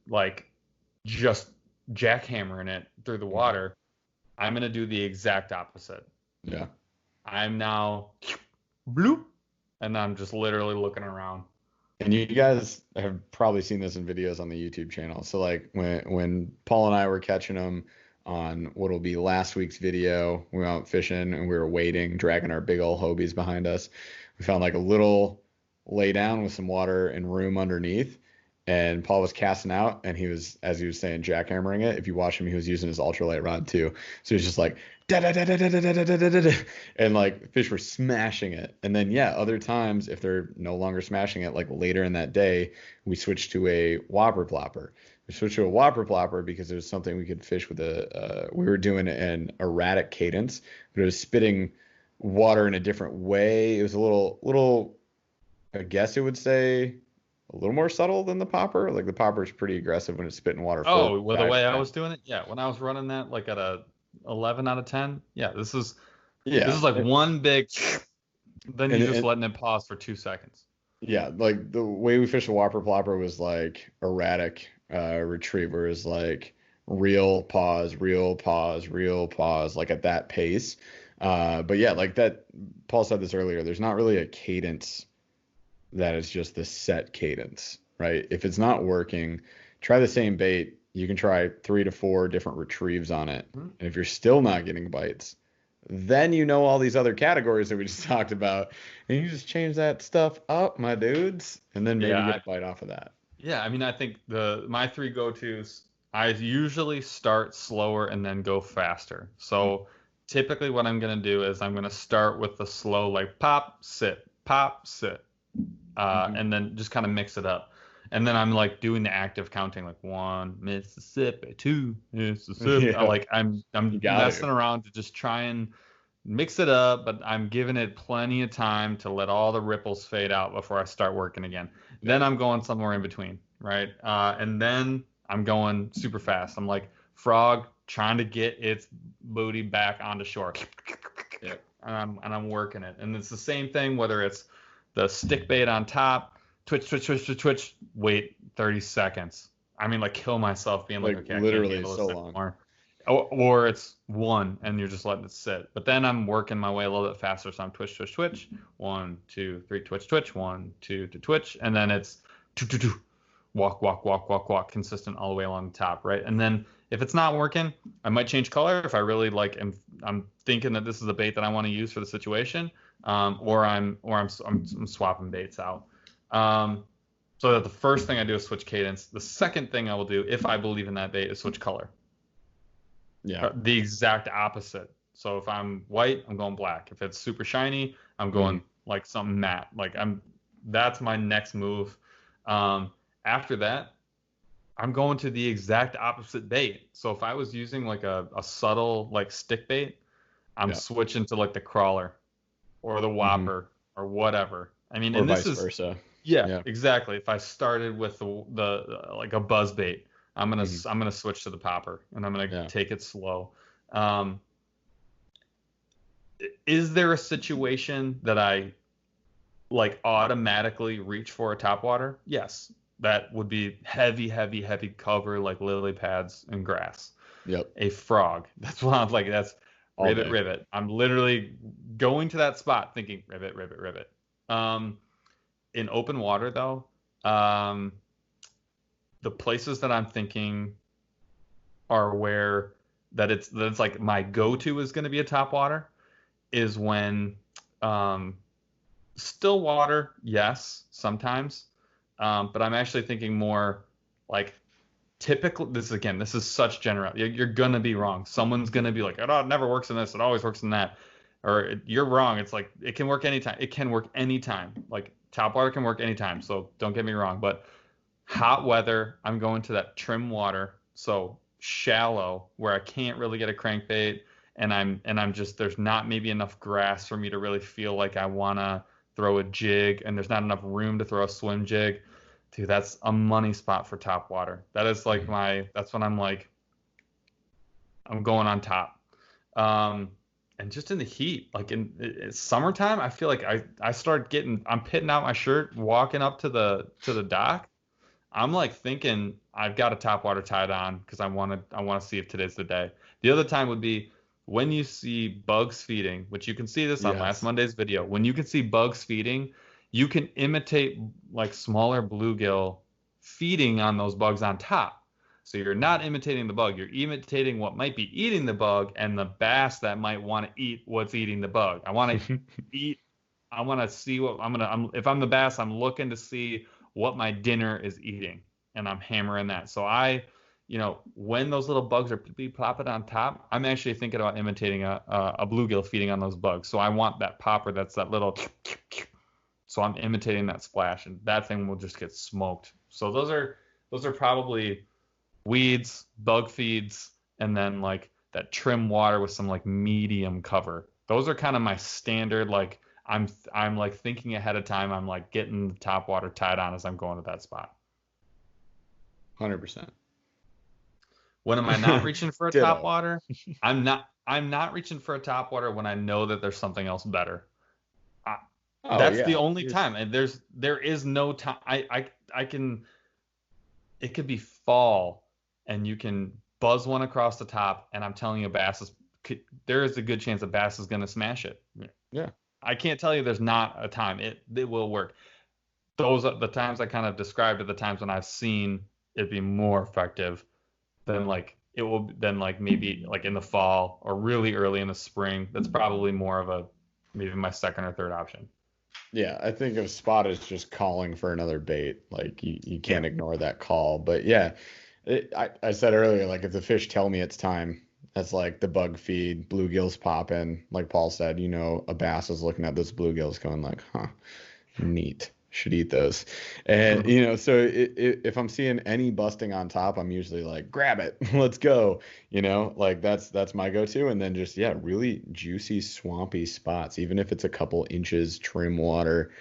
just jackhammering it through the water, I'm gonna do the exact opposite. Yeah. I'm now bloop, and I'm just literally looking around. And you guys have probably seen this in videos on the YouTube channel. So when Paul and I were catching them on what'll be last week's video, we went out fishing and we were waiting, dragging our big old Hobies behind us. We found a little lay down with some water and room underneath. And Paul was casting out, and he was, as he was saying, jackhammering it. If you watch him, he was using his ultralight rod too. So he's just like da da da da da da da da da da, and like fish were smashing it. And then yeah, other times if they're no longer smashing it, like later in that day, we switched to a Whopper Plopper. We switched to a Whopper Plopper because it was something we could fish with a. We were doing an erratic cadence, but it was spitting water in a different way. It was a little. I guess it would say a little more subtle than the popper. Like the popper is pretty aggressive when it's spitting water. Oh, well, the way I was doing it, yeah. When I was running that like at a 11 out of 10, yeah, this is like one big, then you're just letting it pause for 2 seconds. Yeah, like the way we fished the Whopper Plopper was like erratic retrieve, where it's like real pause, real pause, real pause, like at that pace. But yeah, like that, Paul said this earlier, there's not really a cadence that is just the set cadence, right? If it's not working, try the same bait. You can try 3 to 4 different retrieves on it. And if you're still not getting bites, then you know all these other categories that we just talked about, and you just change that stuff up, my dudes, and then maybe get a bite off of that. Yeah, I mean, I think my 3 go-tos, I usually start slower and then go faster. So typically what I'm going to do is I'm going to start with the slow, like pop, sit, and then just kind of mix it up. And then I'm like doing the active counting, like 1 Mississippi, 2 Mississippi. Yeah. I'm messing around to just try and mix it up, but I'm giving it plenty of time to let all the ripples fade out before I start working again. Then I'm going somewhere in between, right? And then I'm going super fast. I'm like frog trying to get its booty back onto shore. Yeah. And I'm working it. And it's the same thing whether it's the stick bait on top, twitch, wait 30 seconds. I mean, like kill myself being like okay, literally I can't so long. More. Or it's 1 and you're just letting it sit. But then I'm working my way a little bit faster, so I'm twitch, 1, 2, 3, twitch, 1, 2 to twitch, and then it's walk, consistent all the way along the top, right? And then if it's not working, I might change color if I really like I'm thinking that this is a bait that I want to use for the situation, or I'm swapping baits out. So that the first thing I do is switch cadence. The second thing I will do, if I believe in that bait, is switch color. Yeah. The exact opposite. So if I'm white, I'm going black. If it's super shiny, I'm going like something matte. Like that's my next move. After that, I'm going to the exact opposite bait. So if I was using like a subtle like stick bait, I'm switching to like the crawler or the Whopper or whatever. I mean, or and vice this is versa. Yeah, exactly. If I started with the like a Buzzbait, I'm gonna switch to the popper and I'm gonna take it slow. Is there a situation that I like automatically reach for a topwater? Yes, that would be heavy cover like lily pads and grass. Yep. A frog. That's what I'm like. That's rivet. I'm literally going to that spot thinking rivet. In open water though, the places that I'm thinking are where that's like my go-to is going to be a topwater is when still water, yes, sometimes, but I'm actually thinking more like typical. This is such general. You're gonna be wrong. Someone's gonna be like, oh, it never works in this. It always works in that. Or you're wrong. It's like it can work anytime. It can work anytime. Like topwater can work anytime. So don't get me wrong. But hot weather, I'm going to that trim water. So shallow where I can't really get a crankbait, and I'm just there's not maybe enough grass for me to really feel like I wanna throw a jig, and there's not enough room to throw a swim jig. Dude, that's a money spot for topwater. That is like that's when I'm like, I'm going on top. And just in the heat, like in summertime, I feel like I start I'm pitting out my shirt, walking up to the dock. I'm like thinking I've got a topwater tied on because I want to see if today's the day. The other time would be when you see bugs feeding, which you can see this on last Monday's video. When you can see bugs feeding, you can imitate like smaller bluegill feeding on those bugs on top. So you're not imitating the bug. You're imitating what might be eating the bug and the bass that might want to eat what's eating the bug. I want to eat I want to see what if I'm the bass, I'm looking to see what my dinner is eating, and I'm hammering that. So when those little bugs are plopping on top, I'm actually thinking about imitating a bluegill feeding on those bugs. So I want that popper that's that little. So I'm imitating that splash, and that thing will just get smoked. So those are probably weeds, bug feeds, and then like that trim water with some like medium cover. Those are kind of my standard. Like I'm like thinking ahead of time. I'm like getting the top water tied on as I'm going to that spot. 100%. When am I not reaching for a top Ditto. water? I'm not reaching for a top water when I know that there's something else better. I, Oh that's yeah. the only time, and there is no time. I can. It could be fall, and you can buzz one across the top, and I'm telling you, there is a good chance a bass is going to smash it. Yeah. I can't tell you there's not a time. It will work. Those are the times I kind of described are the times when I've seen it be more effective than like it will than like maybe like in the fall or really early in the spring. That's probably more of a maybe my second or third option. Yeah, I think if spot is just calling for another bait, like you Yeah. can't ignore that call. But yeah, I said earlier, like if the fish tell me it's time, that's like the bug feed, bluegills popping. Like Paul said, a bass is looking at those bluegills going like, huh, neat. Should eat those. And, so if I'm seeing any busting on top, I'm usually like, grab it, let's go. Like that's my go-to. And then just, yeah, really juicy, swampy spots. Even if it's a couple inches trim water,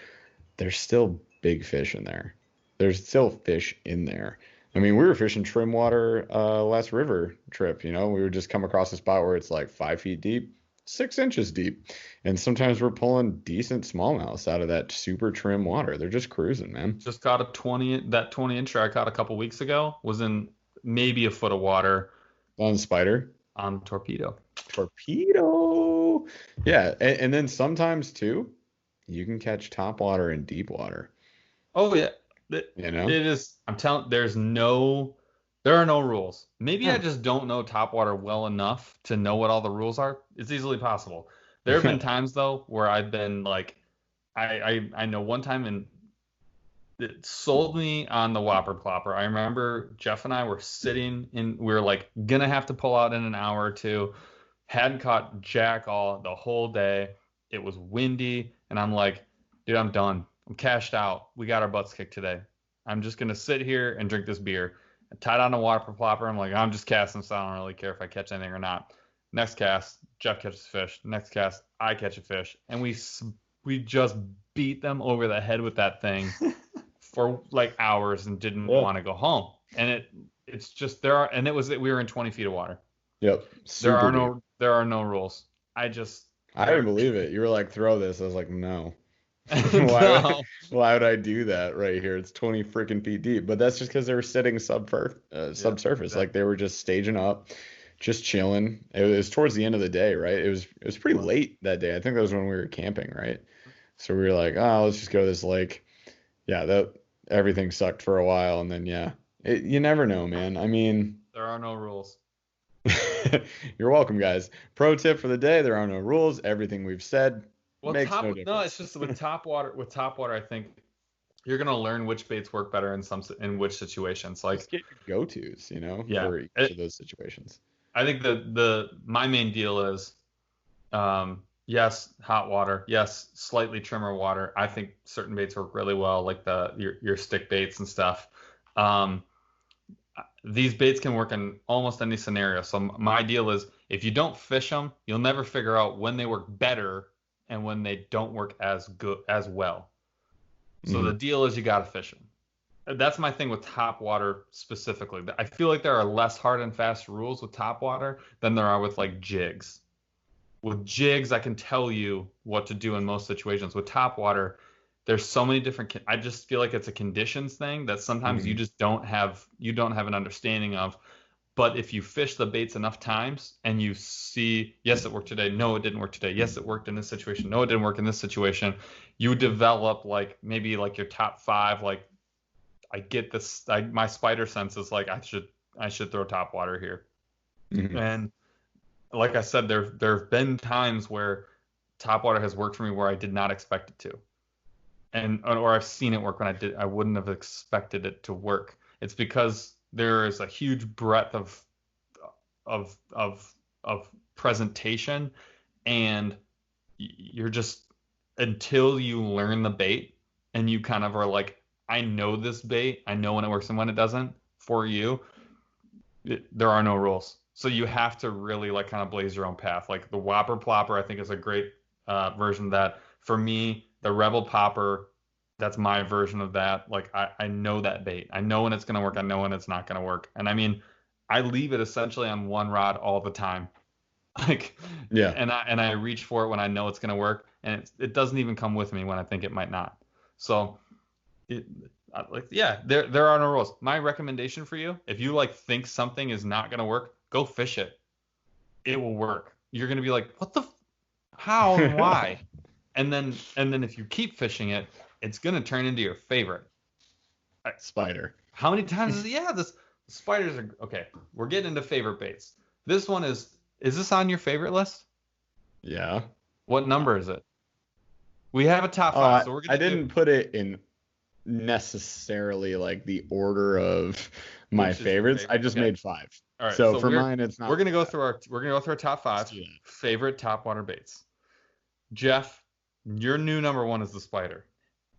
there's still big fish in there. There's still fish in there. I mean, we were fishing trim water last river trip. We were just come across a spot where it's like 5 feet deep, 6 inches deep. And sometimes we're pulling decent smallmouths out of that super trim water. They're just cruising, man. Just caught that 20 incher I caught a couple weeks ago was in maybe a foot of water On spider. on torpedo. Torpedo. Yeah. And then sometimes too, you can catch top water and deep water. Oh yeah. You It know? is. I'm telling. There are no rules. Maybe I Yeah. just don't know topwater well enough to know what all the rules are. It's easily possible. There have been times though where I've been like, I know one time and it sold me on the Whopper Plopper. I remember Jeff and I were we were like gonna have to pull out in an hour or two. Hadn't caught jack all the whole day. It was windy, and I'm like, dude, I'm done. I'm cashed out. We got our butts kicked today. I'm just gonna sit here and drink this beer. I tied on a Whopper Plopper. I'm like, I'm just casting, so I don't really care if I catch anything or not. Next cast, Jeff catches a fish. Next cast, I catch a fish, and we just beat them over the head with that thing for like hours and didn't Yeah. want to go home. And it's just we were in 20 feet of water. Yep. There Super are deep. no rules. I didn't believe it. You were like, throw this. I was like, no. No. Why would I do that right here? It's 20 freaking feet deep. But that's just because they were sitting subsurface. Like they were just staging up, just chilling. It was towards the end of the day, right? It was pretty late that day. I think that was when we were camping, right? So we were like, oh, let's just go to this lake. Yeah, that everything sucked for a while, and then yeah, you never know, man. I mean, There are no rules. you're welcome, guys. Pro tip for the day: there are no rules. Everything we've said Well, makes no difference. no, it's just with top water. With top water, I think you're gonna learn which baits work better in which situations. Like, Just get your go-tos, yeah, for each of those situations. I think my main deal is, yes, hot water, yes, slightly trimmer water. I think certain baits work really well, like your stick baits and stuff. Um, these baits can work in almost any scenario. So my deal is if you don't fish them, you'll never figure out when they work better and when they don't work as good as well. So the deal is you got to fish them. That's my thing with top water specifically. I feel like there are less hard and fast rules with top water than there are with like jigs. With jigs, I can tell you what to do in most situations. With top water, there's so many different. I just feel like it's a conditions thing that sometimes you just don't have an understanding of. But if you fish the baits enough times and you see, yes, it worked today. No, it didn't work today. Yes, it worked in this situation. No, it didn't work in this situation. You develop like maybe like your top five. Like I get this. My spider sense is like I should throw top water here. And like I said, there have been times where topwater has worked for me where I did not expect it to, or I've seen it work when I wouldn't have expected it to work. It's because there is a huge breadth of presentation, and you're just, until you learn the bait and you kind of are like, I know this bait, I know when it works and when it doesn't. For you, there are no rules, so you have to really like kind of blaze your own path. Like the Whopper Plopper, I think, is a great version of that. For me, the Rebel Popper, that's my version of that. Like I know that bait, I know when it's gonna work, I know when it's not gonna work, and I mean, I leave it essentially on one rod all the time. Like, Yeah. and I reach for it when I know it's gonna work, and it doesn't even come with me when I think it might not. So, there are no rules. My recommendation for you, if you like think something is not gonna work, go fish it. It will work. You're gonna be like, what the, how and why? And then if you keep fishing it, it's gonna turn into your favorite. Spider. How many times is it? Yeah, this spiders are okay. We're getting into favorite baits. This one is this on your favorite list? Yeah. What number is it? We have a top 5, so we're gonna. I didn't put it in necessarily like the order of my favorites. I just made 5. All right. So for mine, it's not. We're gonna go through our top 5 favorite topwater baits. Jeff, your new number 1 is the spider.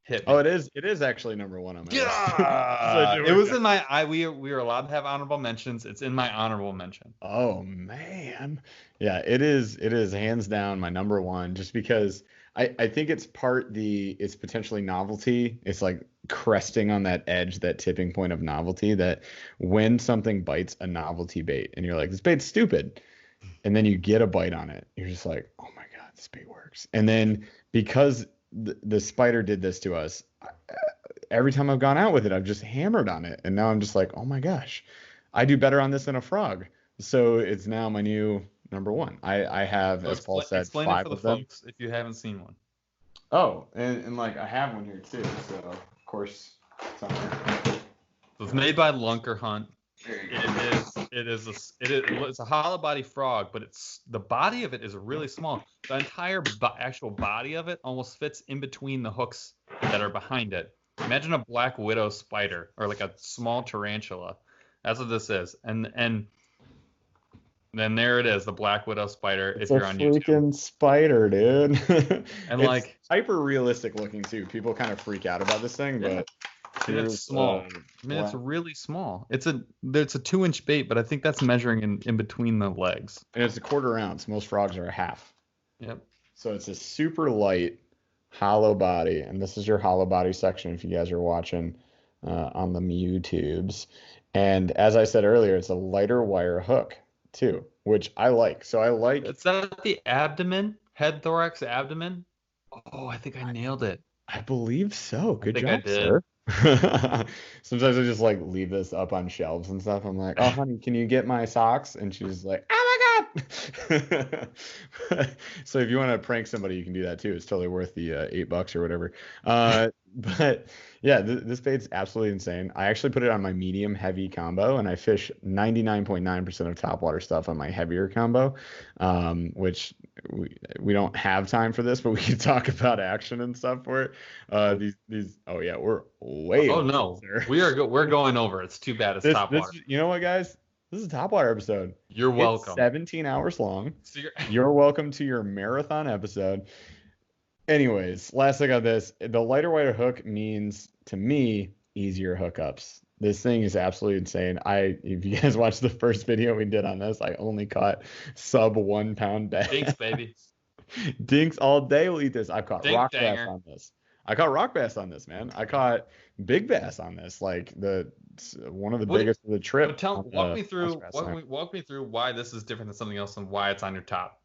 Hit me. Oh, it is actually number 1 on my list. It was in my we are allowed to have honorable mentions. It's in my honorable mention. Oh man. Yeah, it is hands down my number 1, just because I think it's it's potentially novelty. It's like cresting on that edge, that tipping point of novelty, that when something bites a novelty bait and you're like, this bait's stupid, and then you get a bite on it, you're just like, oh my God, this bait works. And then because the spider did this to us, every time I've gone out with it, I've just hammered on it. And now I'm just like, oh my gosh, I do better on this than a frog. So it's now my new number 1. I have, as Paul said, 5 of them. Folks, if you haven't seen one. Oh, and like I have one here too. So of course it's on there. It was made by Lunker Hunt. It's a hollow body frog, but the body of it is really small. The entire actual body of it almost fits in between the hooks that are behind it. Imagine a black widow spider or like a small tarantula. That's what this is. And then there it is, the black widow spider. It's if you're on YouTube. Freaking spider, dude. And it's like hyper realistic looking too. People kind of freak out about this thing, but it's small. It's really small. It's a 2-inch bait, but I think that's measuring in between the legs. And it's a 1/4 ounce. Most frogs are a half. Yep. So it's a super light hollow body, and this is your hollow body section if you guys are watching on the YouTubes. And as I said earlier, it's a lighter wire hook too, which I like. So I like. Is that the abdomen? Head, thorax, abdomen? Oh, I think I nailed it. I believe so. Good job, I did. Sir. Sometimes I just like leave this up on shelves and stuff. I'm like, oh honey, can you get my socks? And she's like, oh my God. So if you want to prank somebody, you can do that too. It's totally worth the $8 or whatever. But yeah, this bait's absolutely insane. I actually put it on my medium heavy combo, and I fish 99.9% of topwater stuff on my heavier combo, which we don't have time for this, but we can talk about action and stuff for it. Oh yeah, we're way. Oh no, we're going over. It's too bad it's topwater. You know what, guys? This is a topwater episode. You're welcome. It's 17 hours long. So you're welcome to your marathon episode. Anyways, last thing on this, the lighter weight hook means to me easier hookups. This thing is absolutely insane. If you guys watched the first video we did on this, I only caught sub 1 pound bass. Dinks, baby. Dinks all day will eat this. I've caught rock bass on this. I caught rock bass on this, man. I caught big bass on this, like one of the biggest of the trip. Walk me through why this is different than something else and why it's on your top.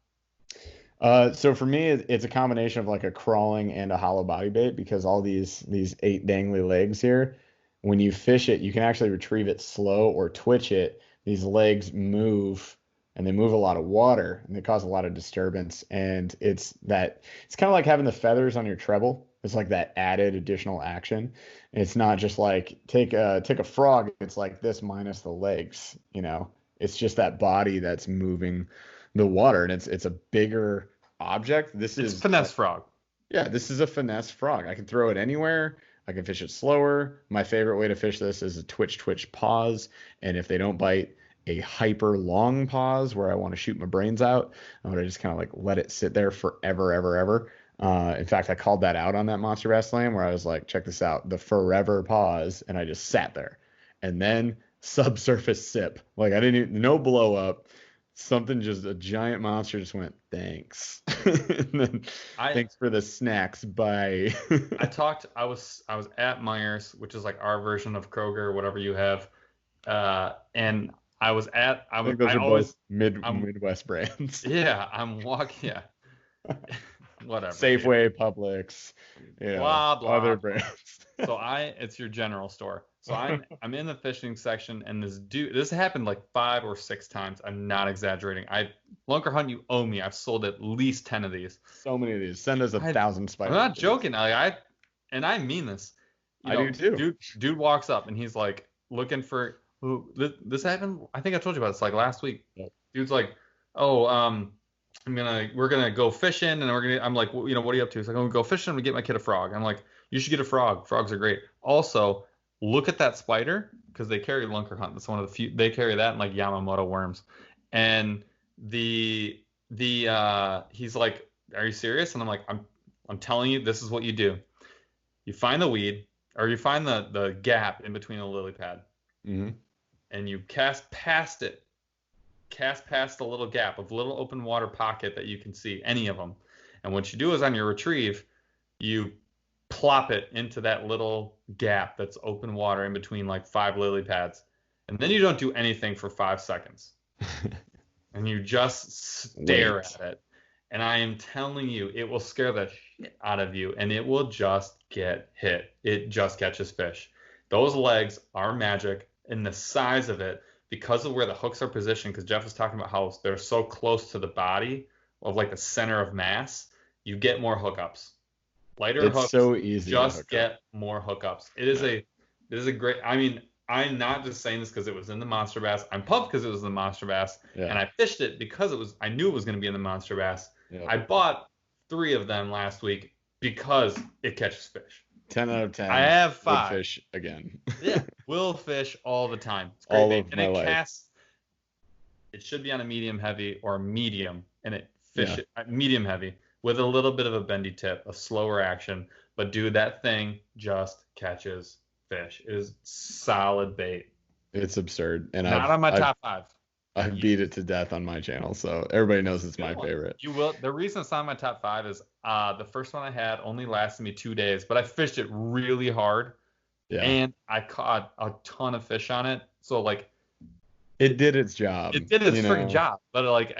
So for me, it's a combination of like a crawling and a hollow body bait, because all these 8 dangly legs here, when you fish it, you can actually retrieve it slow or twitch it. These legs move, and they move a lot of water, and they cause a lot of disturbance. And it's kind of like having the feathers on your treble. It's like that added additional action. It's not just like take a frog. It's like this minus the legs. It's just that body that's moving the water, and it's a bigger object. This It's is Finesse Frog. Yeah, this is a finesse frog. I can throw it anywhere. I can fish it slower. My favorite way to fish this is a twitch pause. And if they don't bite, a hyper long pause where I want to shoot my brains out. I want to just kind of like let it sit there forever, ever, ever. In fact, I called that out on that Monster Bass Slam where I was like, check this out, the forever pause. And I just sat there. And then subsurface sip. Like I didn't even, no blow up. Something just a giant monster just went, thanks. And then thanks for the snacks. Bye. I was at Myers, which is like our version of Kroger or whatever you have. And I think those are both Midwest brands. Yeah, I'm walking. Yeah. Whatever. Safeway, Publix, blah blah. Other brands. So it's your general store. So I'm in the fishing section, and this happened like 5 or 6 times. I'm not exaggerating. Lunker Hunt, you owe me. I've sold at least 10 of these. So many of these. Send us 1,000 spiders. I'm not joking. Like I mean this. I do too. Dude walks up and he's like looking for this happened. I think I told you about this like last week. Yep. Dude's like, oh, we're gonna go fishing, and I'm like, well, what are you up to? He's like, I'm gonna go fishing and get my kid a frog. I'm like, you should get a frog. Frogs are great. Also, look at that spider, because they carry Lunker Hunt. That's one of the few. They carry that and like Yamamoto worms. And he's like, are you serious? And I'm like, I'm telling you, this is what you do. You find the weed, or you find the gap in between the lily pad, and you cast past it. Cast past the little gap of little open water pocket that you can see, any of them. And what you do is on your retrieve, you plop it into that little gap that's open water in between like 5 lily pads. And then you don't do anything for 5 seconds. And you just stare at it. And I am telling you, it will scare the shit out of you, and it will just get hit. It just catches fish. Those legs are magic, and the size of it, because of where the hooks are positioned, because Jeff was talking about how they're so close to the body of like the center of mass, you get more hookups. Lighter hooks, so easy. Just get more hookups. It is a great. I mean, I'm not just saying this because it was in the Monster Bass. I'm pumped because it was in the Monster Bass, and I fished it because I knew it was going to be in the Monster Bass. Yeah. I bought 3 of them last week because it catches fish. 10 out of 10. I have 5. Will fish again. Yeah, will fish all the time. It's great. All of my life. Casts. It should be on a medium heavy or medium, and it medium heavy with a little bit of a bendy tip, a slower action. But dude, that thing just catches fish. It is solid bait. It's absurd, and not on my top 5. I beat it to death on my channel, so everybody knows it's my favorite. You will. The reason it's on my top 5 is the first one I had only lasted me 2 days, but I fished it really hard, and I caught a ton of fish on it. So like, it did its job. It did its freaking job. But like,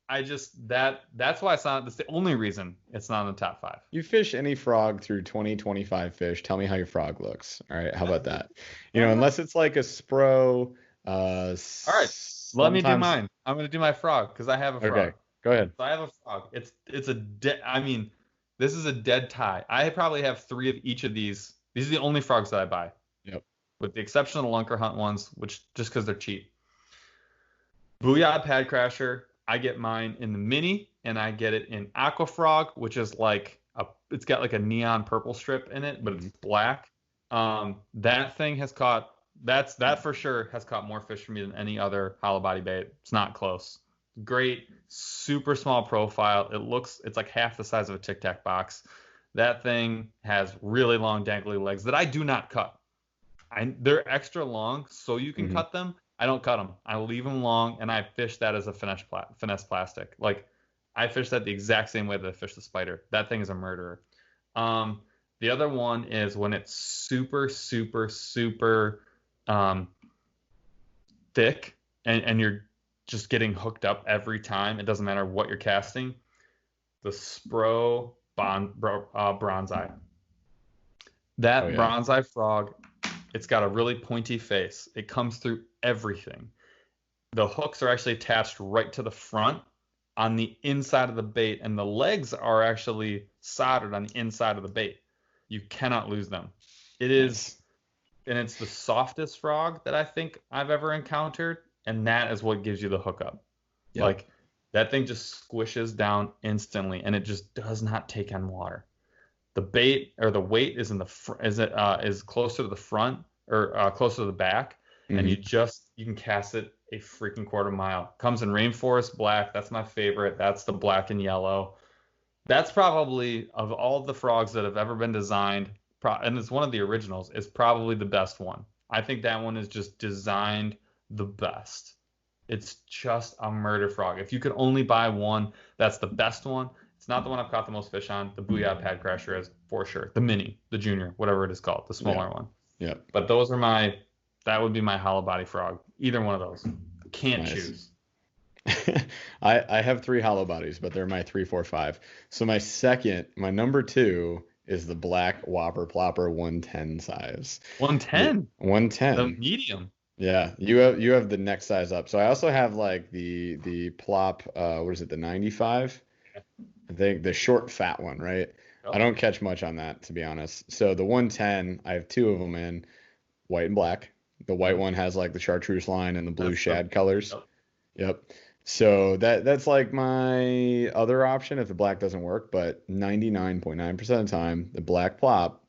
I just that's why it's not. That's the only reason it's not in the top 5. You fish any frog through 20-25 fish. Tell me how your frog looks. All right, how about that? Unless it's like a Spro. All right. Let me do mine. I'm going to do my frog because I have a frog. Okay, go ahead. So I have a frog. It's this is a dead tie. I probably have 3 of each of these. These are the only frogs that I buy. Yep. With the exception of the Lunker Hunt ones, which just because they're cheap. Booyah Pad Crasher. I get mine in the mini, and I get it in Aqua Frog, which is like it's got like a neon purple strip in it, but it's black. That thing has caught. That for sure has caught more fish for me than any other hollow body bait. It's not close. Great, super small profile. It's like half the size of a Tic Tac box. That thing has really long dangly legs that I do not cut. They're extra long so you can cut them. I don't cut them. I leave them long, and I fish that as a finesse plastic. Like I fish that the exact same way that I fish the spider. That thing is a murderer. The other one is when it's super, super, super thick and you're just getting hooked up every time. It doesn't matter what you're casting. The Spro Bronzeye. That Bronzeye frog, it's got a really pointy face. It comes through everything. The hooks are actually attached right to the front on the inside of the bait, and the legs are actually soldered on the inside of the bait. You cannot lose them. It is... And it's the softest frog that I think I've ever encountered, and that is what gives you the hookup. Yep. Like That thing just squishes down instantly, and it just does not take on water. The bait or the weight is in the is closer to the front or closer to the back, and Hmm. you can cast it a freaking quarter mile. Comes in rainforest black. That's my favorite. That's the black and yellow. That's probably of all the frogs that have ever been designed, and it's one of the originals. It's probably the best one. I think that one is just designed the best. It's just a murder frog. If you could only buy one, that's the best one. It's not the one I've caught the most fish on. The Booyah Pad Crasher is for sure. The mini, the junior, whatever it is called, the Yeah. smaller one. Yeah. But that would be my hollow body frog. Either one of those. Can't Nice. choose. I have 3 hollow bodies, but they're my 3, 4, 5. So my number 2 is the black Whopper Plopper 110 size. 110. The 110. medium. Yeah, you have the next size up. So I also have like the plop, what is it, the 95? I think the short fat one, right? Yep. I don't catch much on that, to be honest. So the 110, I have 2 of them in white and black. The white one has like the chartreuse line and the blue shad colors. Yep. So that's like my other option if the black doesn't work, but 99.9% of the time, the black plop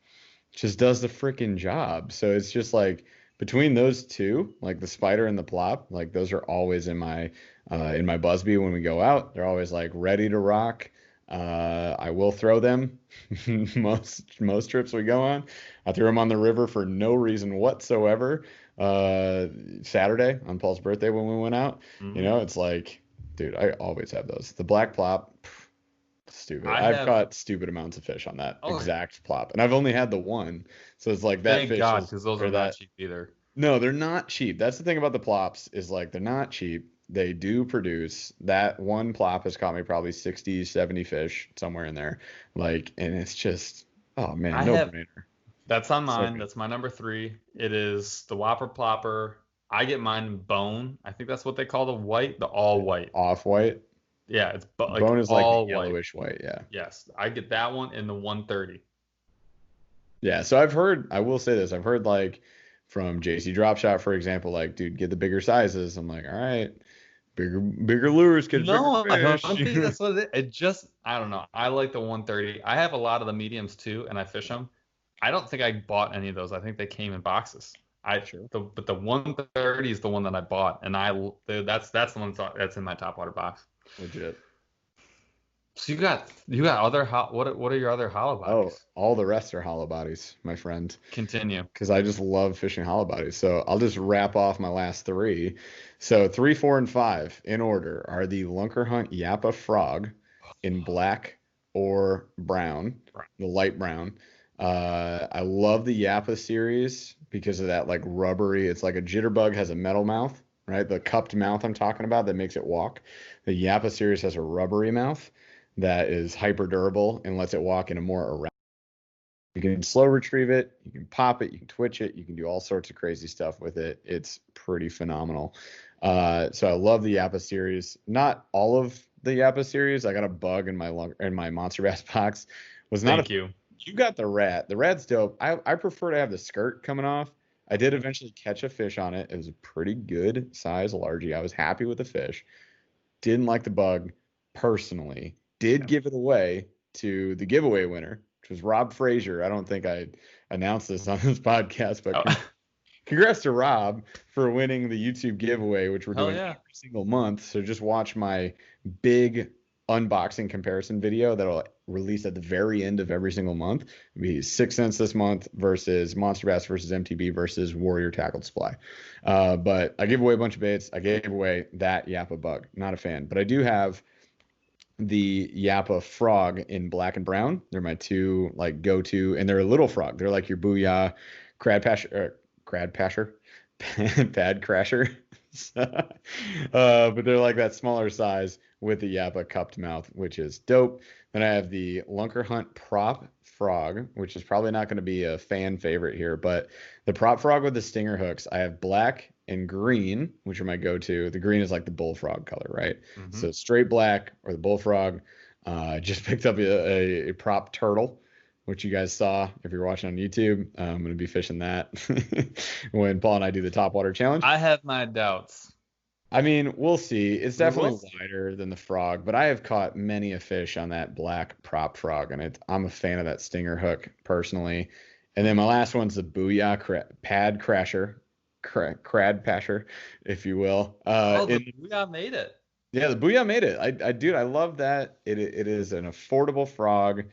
just does the freaking job. So it's just like between those two, like the spider and the plop, like those are always in my Buzzbait when we go out. They're always like ready to rock. I will throw them most trips we go on. I threw them on the river for no reason whatsoever. Saturday on Paul's birthday when we went out. You know, it's like, dude, I always have those. The black plop, stupid. I've caught stupid amounts of fish on that exact plop, and I've only had the one, so it's like that Thank fish God, is, because those or are that, not cheap either. no, they're not cheap. That's the thing about the plops is like they're not cheap. They do produce. That one plop has caught me probably 60, 70 fish somewhere in there. Like, and it's just, oh man, no brainer. That's on mine. So That's my number 3. It is the Whopper Plopper. I get mine in bone. I think that's what they call the all white. Off white. Yeah, it's like bone is like all the yellowish white. Yeah. Yes, I get that one in the 130. Yeah, so I will say this, I've heard like from JC Drop Shot, for example, like, dude, get the bigger sizes. I'm like, all right, bigger lures, catch No, bigger I fish. don't think that's what it is. I don't know. I like the 130. I have a lot of the mediums too, and I fish them. I don't think I bought any of those. I think they came in boxes. But the 130 is the one that I bought, and that's the one that's in my Topwater box. Legit. So you got other what are your other hollow bodies? Oh, all the rest are hollow bodies, my friend. Continue. Because I just love fishing hollow bodies. So I'll just wrap off my last 3. So 3, 4, and 5 in order are the Lunker Hunt Yappa Frog in black or brown, the light brown. I love the Yappa series because of that like rubbery. It's like a jitterbug has a metal mouth, right? The cupped mouth I'm talking about that makes it walk. The Yappa series has a rubbery mouth that is hyper durable and lets it walk in a more erratic. You can slow retrieve it, you can pop it, you can twitch it, you can do all sorts of crazy stuff with it. It's pretty phenomenal. So I love the Yappa series. Not all of the Yappa series. I got a bug in my Monster Bass box. Thank you. You got the rat. The rat's dope. I prefer to have the skirt coming off. I did eventually catch a fish on it. It was a pretty good size largie. I was happy with the fish. Didn't like the bug personally. Did give it away to the giveaway winner, which was Rob Frazier. I don't think I announced this on this podcast, but congrats to Rob for winning the YouTube giveaway, which we're doing every single month. So just watch my big unboxing comparison video that'll release at the very end of every single month. It'll be 6 cents this month versus Monster Bass versus MTB versus Warrior Tackled Supply. But I gave away a bunch of baits. I gave away that Yappa bug. Not a fan, but I do have the Yappa Frog in black and brown. They're my 2 like go-to, and they're a little frog. They're like your Booyah Pad Crasher. But they're like that smaller size with the Yappa cupped mouth, which is dope. Then I have the Lunker Hunt Prop Frog, which is probably not going to be a fan favorite here, but the Prop Frog with the stinger hooks, I have black and green, which are my go-to. The green is like the bullfrog color, right? Mm-hmm. So straight black or the bullfrog. Just picked up a prop turtle, which you guys saw if you're watching on YouTube. I'm going to be fishing that when Paul and I do the Topwater challenge. I have my doubts. I mean, we'll see. It's We will definitely see. wider than the frog, but I have caught many a fish on that black prop frog, and I'm a fan of that stinger hook personally. And then my last one's the Pad Crasher, Crad Pasher, if you will. Oh, the Booyah made it. Yeah, the Booyah made it. Dude, I love that. It is an affordable frog.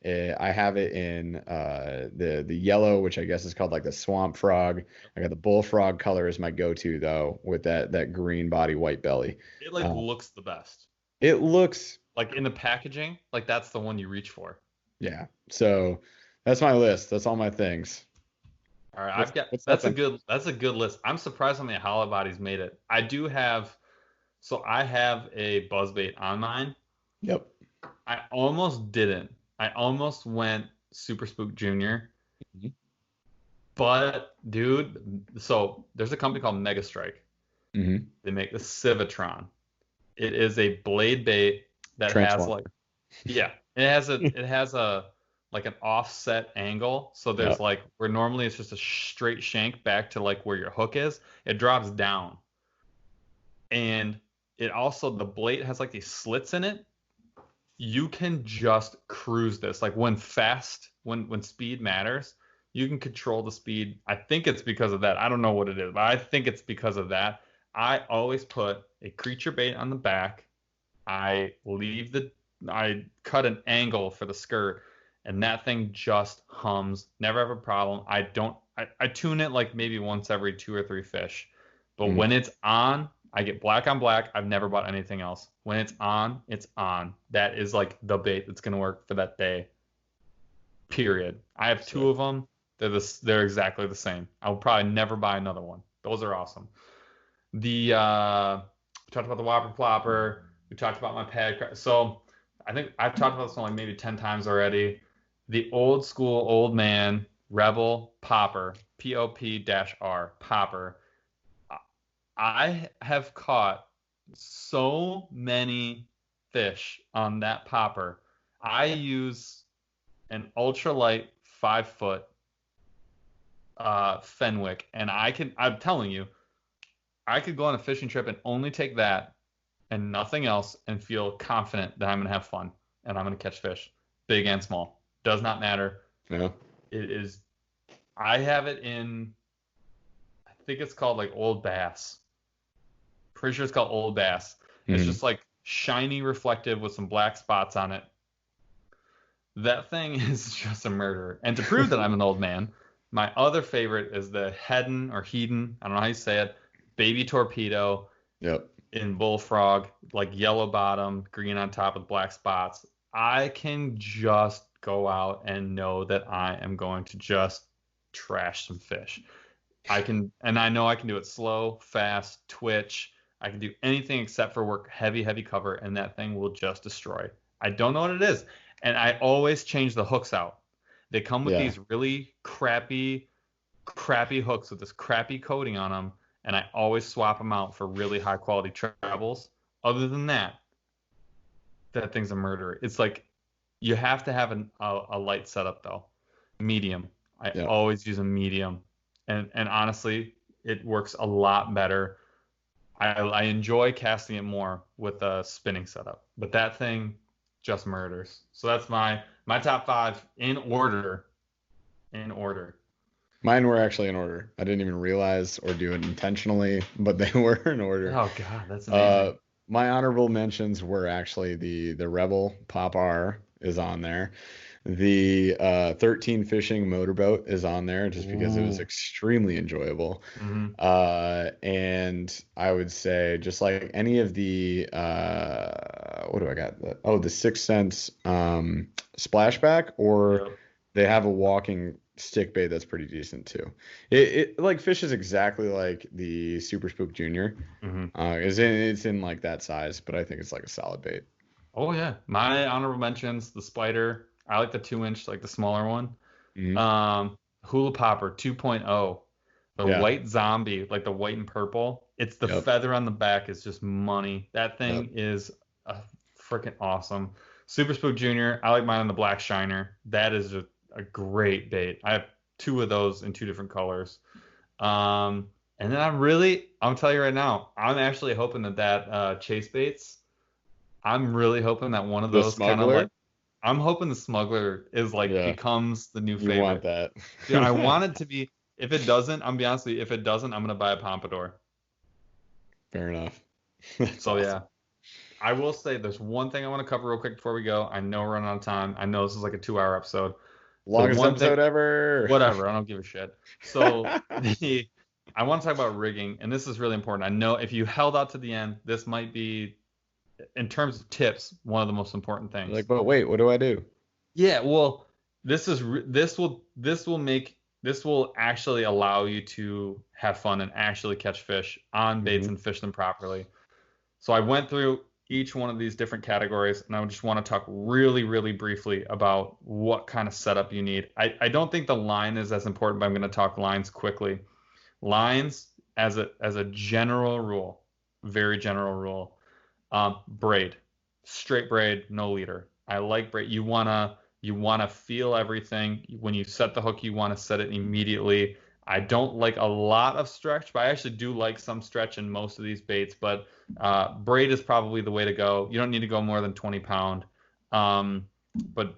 I have it in the yellow, which I guess is called like the swamp frog. I got the bullfrog color as my go-to though, with that green body, white belly. It like Uh, looks the best. it looks, Like in the packaging, like that's the one you reach for. yeah. So that's my list. That's all my things. All right, What's I've got what's that's a nothing? good list. I'm surprised how many hollow bodies made it. I do have so I have a buzzbait on mine. Yep. I almost didn't. I almost went Super Spook Junior, Mhm. but dude, so there's a company called Mega Strike. Mhm. They make the Civitron. It is a blade bait that has like Transformer. yeah, it has a like an offset angle. So there's Yep. like where normally it's just a straight shank back to like where your hook is. It drops down. And it also the blade has like these slits in it. You can just cruise this. Like when speed matters, you can control the speed. I think it's because of that. I don't know what it is, but I think it's because of that. I always put a creature bait on the back. I leave the I cut an angle for the skirt, and that thing just hums. Never have a problem. I tune it like maybe once every two or three fish. But Mhm. when it's on, I get black on black. I've never bought anything else. When it's on, it's on. That is like the bait that's gonna work for that day. Period. I have two Sick. of them. They're exactly the same. I'll probably never buy another one. Those are awesome. We talked about the Whopper Plopper. We talked about my pad. So I think I've talked about this one like maybe 10 times already. The old school old man Rebel Popper, POP-R Popper. I have caught so many fish on that popper. I use an ultralight 5 foot Fenwick, and I'm telling you, I could go on a fishing trip and only take that and nothing else and feel confident that I'm going to have fun and I'm going to catch fish, big and small. Does not matter. Yeah. It is, I have it in, I think it's called like Old Bass. Pretty sure it's called Old Bass. It's Mhm. just like shiny reflective with some black spots on it. That thing is just a murder. And to prove that I'm an old man, my other favorite is the Hedon or Hedon, I don't know how you say it, baby torpedo Yep. in bullfrog, like yellow bottom, green on top with black spots. I can just go out and know that I am going to just trash some fish. And I know I can do it slow, fast, twitch. I can do anything except for work heavy, heavy cover, and that thing will just destroy. I don't know what it is. And I always change the hooks out. They come with Yeah. these really crappy hooks with this crappy coating on them, and I always swap them out for really high quality trebles. Other than that, that thing's a murderer. It's like you have to have a light setup though, medium. I Yep. always use a medium, and honestly, it works a lot better. I enjoy casting it more with a spinning setup, but that thing just murders. So that's my top five in order. In order. Mine were actually in order. I didn't even realize or do it intentionally, but they were in order. Oh God, that's Uh, amazing. my honorable mentions were actually the Rebel Pop R is on there. The 13 Fishing Motorboat is on there just because it was Ooh. extremely enjoyable. Hmm. And I would say just like any of the what do I got? Oh, the Sixth Sense splashback, or Yep. they have a walking stick bait that's pretty decent too. It like fishes exactly like the Super Spook Junior. Hmm. It's in like that size, but I think it's like a solid bait. Oh yeah. My honorable mentions, the spider. I like the 2 inch, like the smaller one. Hmm. Um, Hula Popper 2.0. The Yeah. white zombie, like the white and purple. It's the Yep. feather on the back is just money. That Yep. thing is freaking awesome. Super Spook Junior. I like mine on the black shiner. That is a great bait. I have two of those in two different colors. Um, And then I'm telling you right now, I'm actually hoping that chase baits, I'm really hoping that one of The those kind of like, smuggler? I'm hoping the smuggler is like Yeah, becomes the new you want favorite. that. Dude, I want it to be, if it doesn't, I'm be honest with you, if it doesn't, I'm gonna buy a pompadour. Fair enough. That's So yeah. awesome. I will say there's one thing I want to cover real quick before we go. I know we're running out of time. I know this is like a 2 hour episode. The Longest one thing, episode ever. whatever, I don't give a shit. So I want to talk about rigging, and this is really important. I know if you held out to the end, this might be, in terms of tips, one of the most important things. Like, but wait, what do I do? Yeah, well, this will actually allow you to have fun and actually catch fish on baits Hmm. and fish them properly. So I went through each one of these different categories, and I just want to talk really, really briefly about what kind of setup you need. I don't think the line is as important, but I'm going to talk lines quickly. Lines, as a general rule, very general rule, braid, straight braid, no leader. I like braid. You wanna feel everything. When you set the hook, you want to set it immediately. I don't like a lot of stretch, but I actually do like some stretch in most of these baits. But braid is probably the way to go. You don't need to go more than 20 pound. But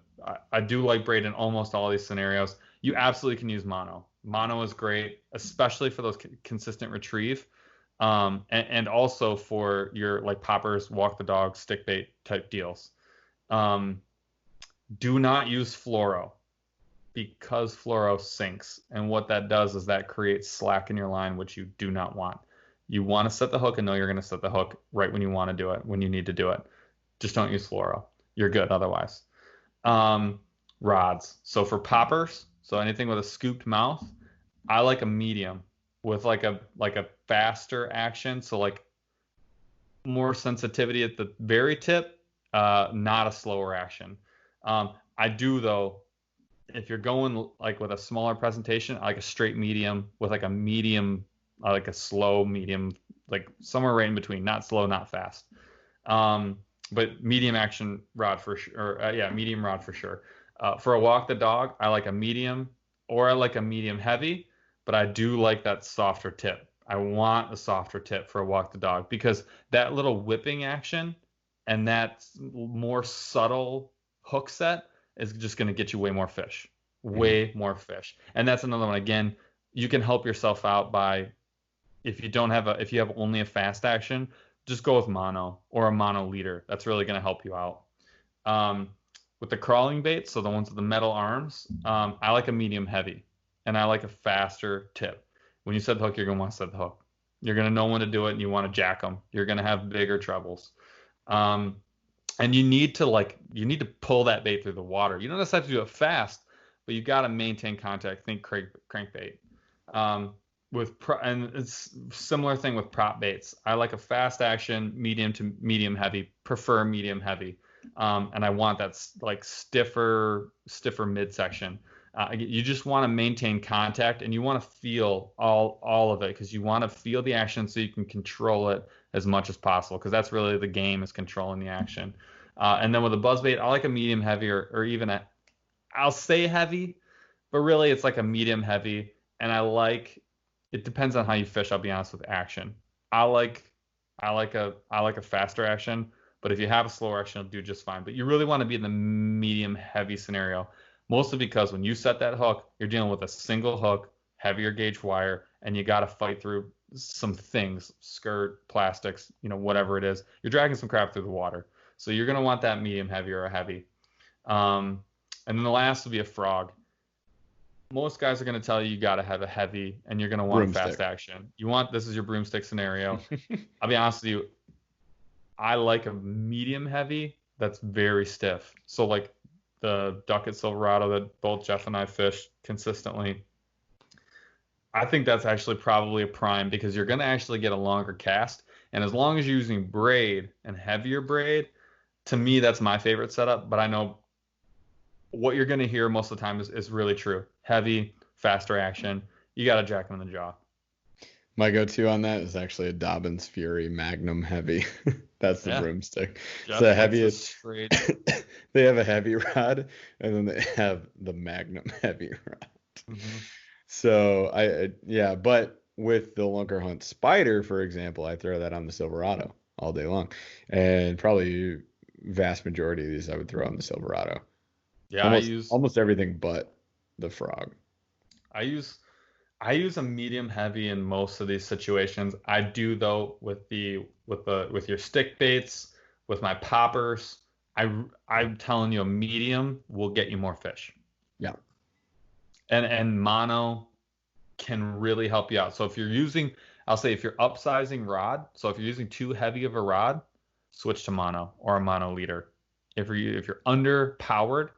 I do like braid in almost all these scenarios. You absolutely can use mono. Mono is great, especially for those consistent retrieve. And also for your like poppers, walk the dog, stick bait type deals. Um, do not use fluoro because fluoro sinks. And what that does is that creates slack in your line, which you do not want. You want to set the hook and know you're going to set the hook right when you want to do it, when you need to do it. Just don't use fluoro. You're good otherwise. Um, rods. So for poppers, so anything with a scooped mouth, I like a medium with like a faster action. So like more sensitivity at the very tip, not a slower action. I do though, if you're going like with a smaller presentation, I like a straight medium with like a medium, I like a slow medium, like somewhere right in between, not slow, not fast. But medium action rod for sure. Yeah, medium rod for sure. For a walk the dog, I like a medium or I like a medium heavy, but I do like that softer tip. I want a softer tip for a walk the dog because that little whipping action and that more subtle hook set is just going to get you way more fish, Hmm. way more fish. And that's another one. Again, you can help yourself out by, if you have only a fast action, just go with mono or a mono leader. That's really going to help you out. Um, with the crawling baits, so the ones with the metal arms, I like a medium heavy, and I like a faster tip. When you set the hook, you're going to want to set the hook. You're going to know when to do it, and you want to jack them. You're going to have bigger troubles. Um, and you need to pull that bait through the water. You don't necessarily have to do it fast, but you got to maintain contact. Think crankbait. Um, and it's similar thing with prop baits. I like a fast action, medium to medium heavy. Prefer medium heavy, and I want that like stiffer midsection. You just want to maintain contact, and you want to feel all of it because you want to feel the action so you can control it as much as possible because that's really the game is controlling the action. And then with a buzzbait, I like a medium heavy or even I'll say heavy, but really it's like a medium heavy. And it depends on how you fish. I'll be honest with action. I like, I like a faster action, but if you have a slower action, it'll do just fine. But you really want to be in the medium heavy scenario, mostly because when you set that hook, you're dealing with a single hook, heavier gauge wire, and you got to fight through some things, skirt, plastics, whatever it is. You're dragging some crap through the water. So you're going to want that medium heavy or a heavy. Um, and then the last will be a frog. Most guys are going to tell you got to have a heavy and you're going to want a fast Broomstick. action. This is your broomstick scenario. I'll be honest with you. I like a medium heavy that's very stiff. So like the Ducket Silverado that both Jeff and I fish consistently. I think that's actually probably a prime because you're going to actually get a longer cast. And as long as you're using braid and heavier braid, to me, that's my favorite setup. But I know what you're going to hear most of the time is really true. Heavy, faster action. You got to jack them in the jaw. My go-to on that is actually a Dobbins Fury Magnum Heavy. That's the Yeah. broomstick. It's Jeff the likes heaviest. straight. They have a heavy rod, and then they have the Magnum heavy rod. Mhm. So yeah, but with the Lunker Hunt Spider, for example, I throw that on the Silverado all day long. And probably vast majority of these I would throw on the Silverado. Yeah, Almost everything but the Frog. I use a medium heavy in most of these situations. I do though with your stick baits, with my poppers. I'm telling you, a medium will get you more fish. Yeah. And mono can really help you out. So if you're using, I'll say if you're upsizing rod, so if you're using too heavy of a rod, switch to mono or a mono leader. If you're underpowered,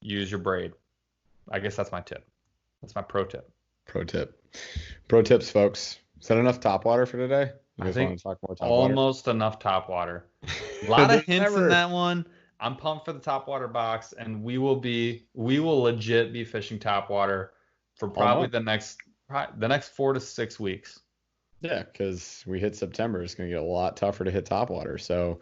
use your braid. I guess that's my tip. That's my pro tip. Pro tips, folks. Is that enough Topwater for today? You guys want to talk more Topwater? Almost enough Topwater. A lot of hints in that one. I'm pumped for the Topwater box, and we will legit be fishing Topwater for probably the next 4 to 6 weeks. Yeah, because we hit September, it's going to get a lot tougher to hit Topwater. So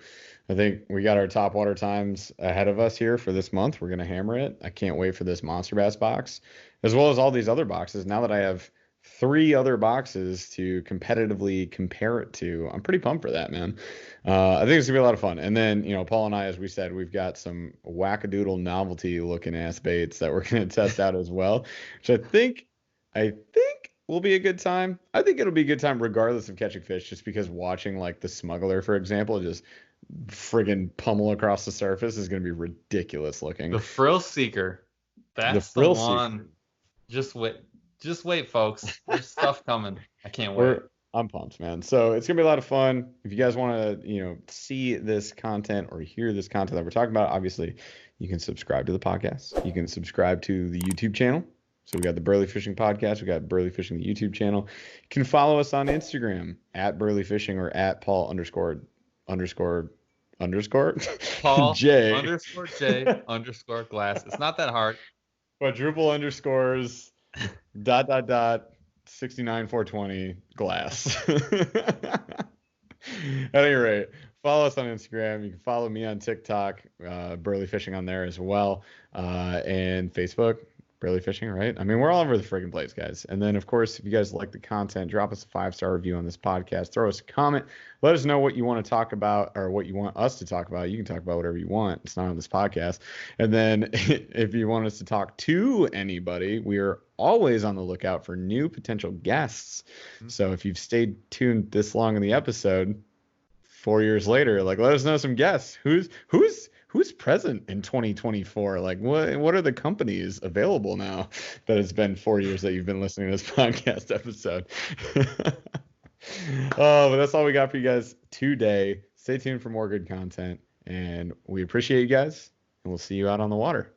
I think we got our Topwater times ahead of us here for this month. We're going to hammer it. I can't wait for this Monster Bass box, as well as all these other boxes. Now that I have 3 other boxes to competitively compare it to, I'm pretty pumped for that, man. I think it's going to be a lot of fun. And then, Paul and I, as we said, we've got some wackadoodle novelty looking ass baits that we're going to test out as well, which I think will be a good time. I think it'll be a good time regardless of catching fish, just because watching like the smuggler, for example, just friggin' pummel across the surface is going to be ridiculous looking. The frill seeker. That's the one. Seeker. Just wait, folks. There's stuff coming. I can't wait. I'm pumped, man. So it's going to be a lot of fun. If you guys want to, see this content or hear this content that we're talking about, obviously you can subscribe to the podcast. You can subscribe to the YouTube channel. So we got the Burly Fishing podcast. We got Burly Fishing, the YouTube channel. You can follow us on Instagram at Burly Fishing or at Paul __ Paul J _J _glass. It's not that hard. Quadruple underscores .. 69420 glass. At any rate, follow us on Instagram. You can follow me on TikTok, Burly Fishing on there as well, and Facebook. Burly Fishing, right? I mean, we're all over the friggin' place, guys. And then, of course, if you guys like the content, drop us a 5-star review on this podcast. Throw us a comment. Let us know what you want to talk about or what you want us to talk about. You can talk about whatever you want. It's not on this podcast. And then if you want us to talk to anybody, we are always on the lookout for new potential guests. So if you've stayed tuned this long in the episode, 4 years later, let us know some guests. Who's present in 2024? Like, what are the companies available now that it's been 4 years that you've been listening to this podcast episode? But that's all we got for you guys today. Stay tuned for more good content, and we appreciate you guys, and we'll see you out on the water.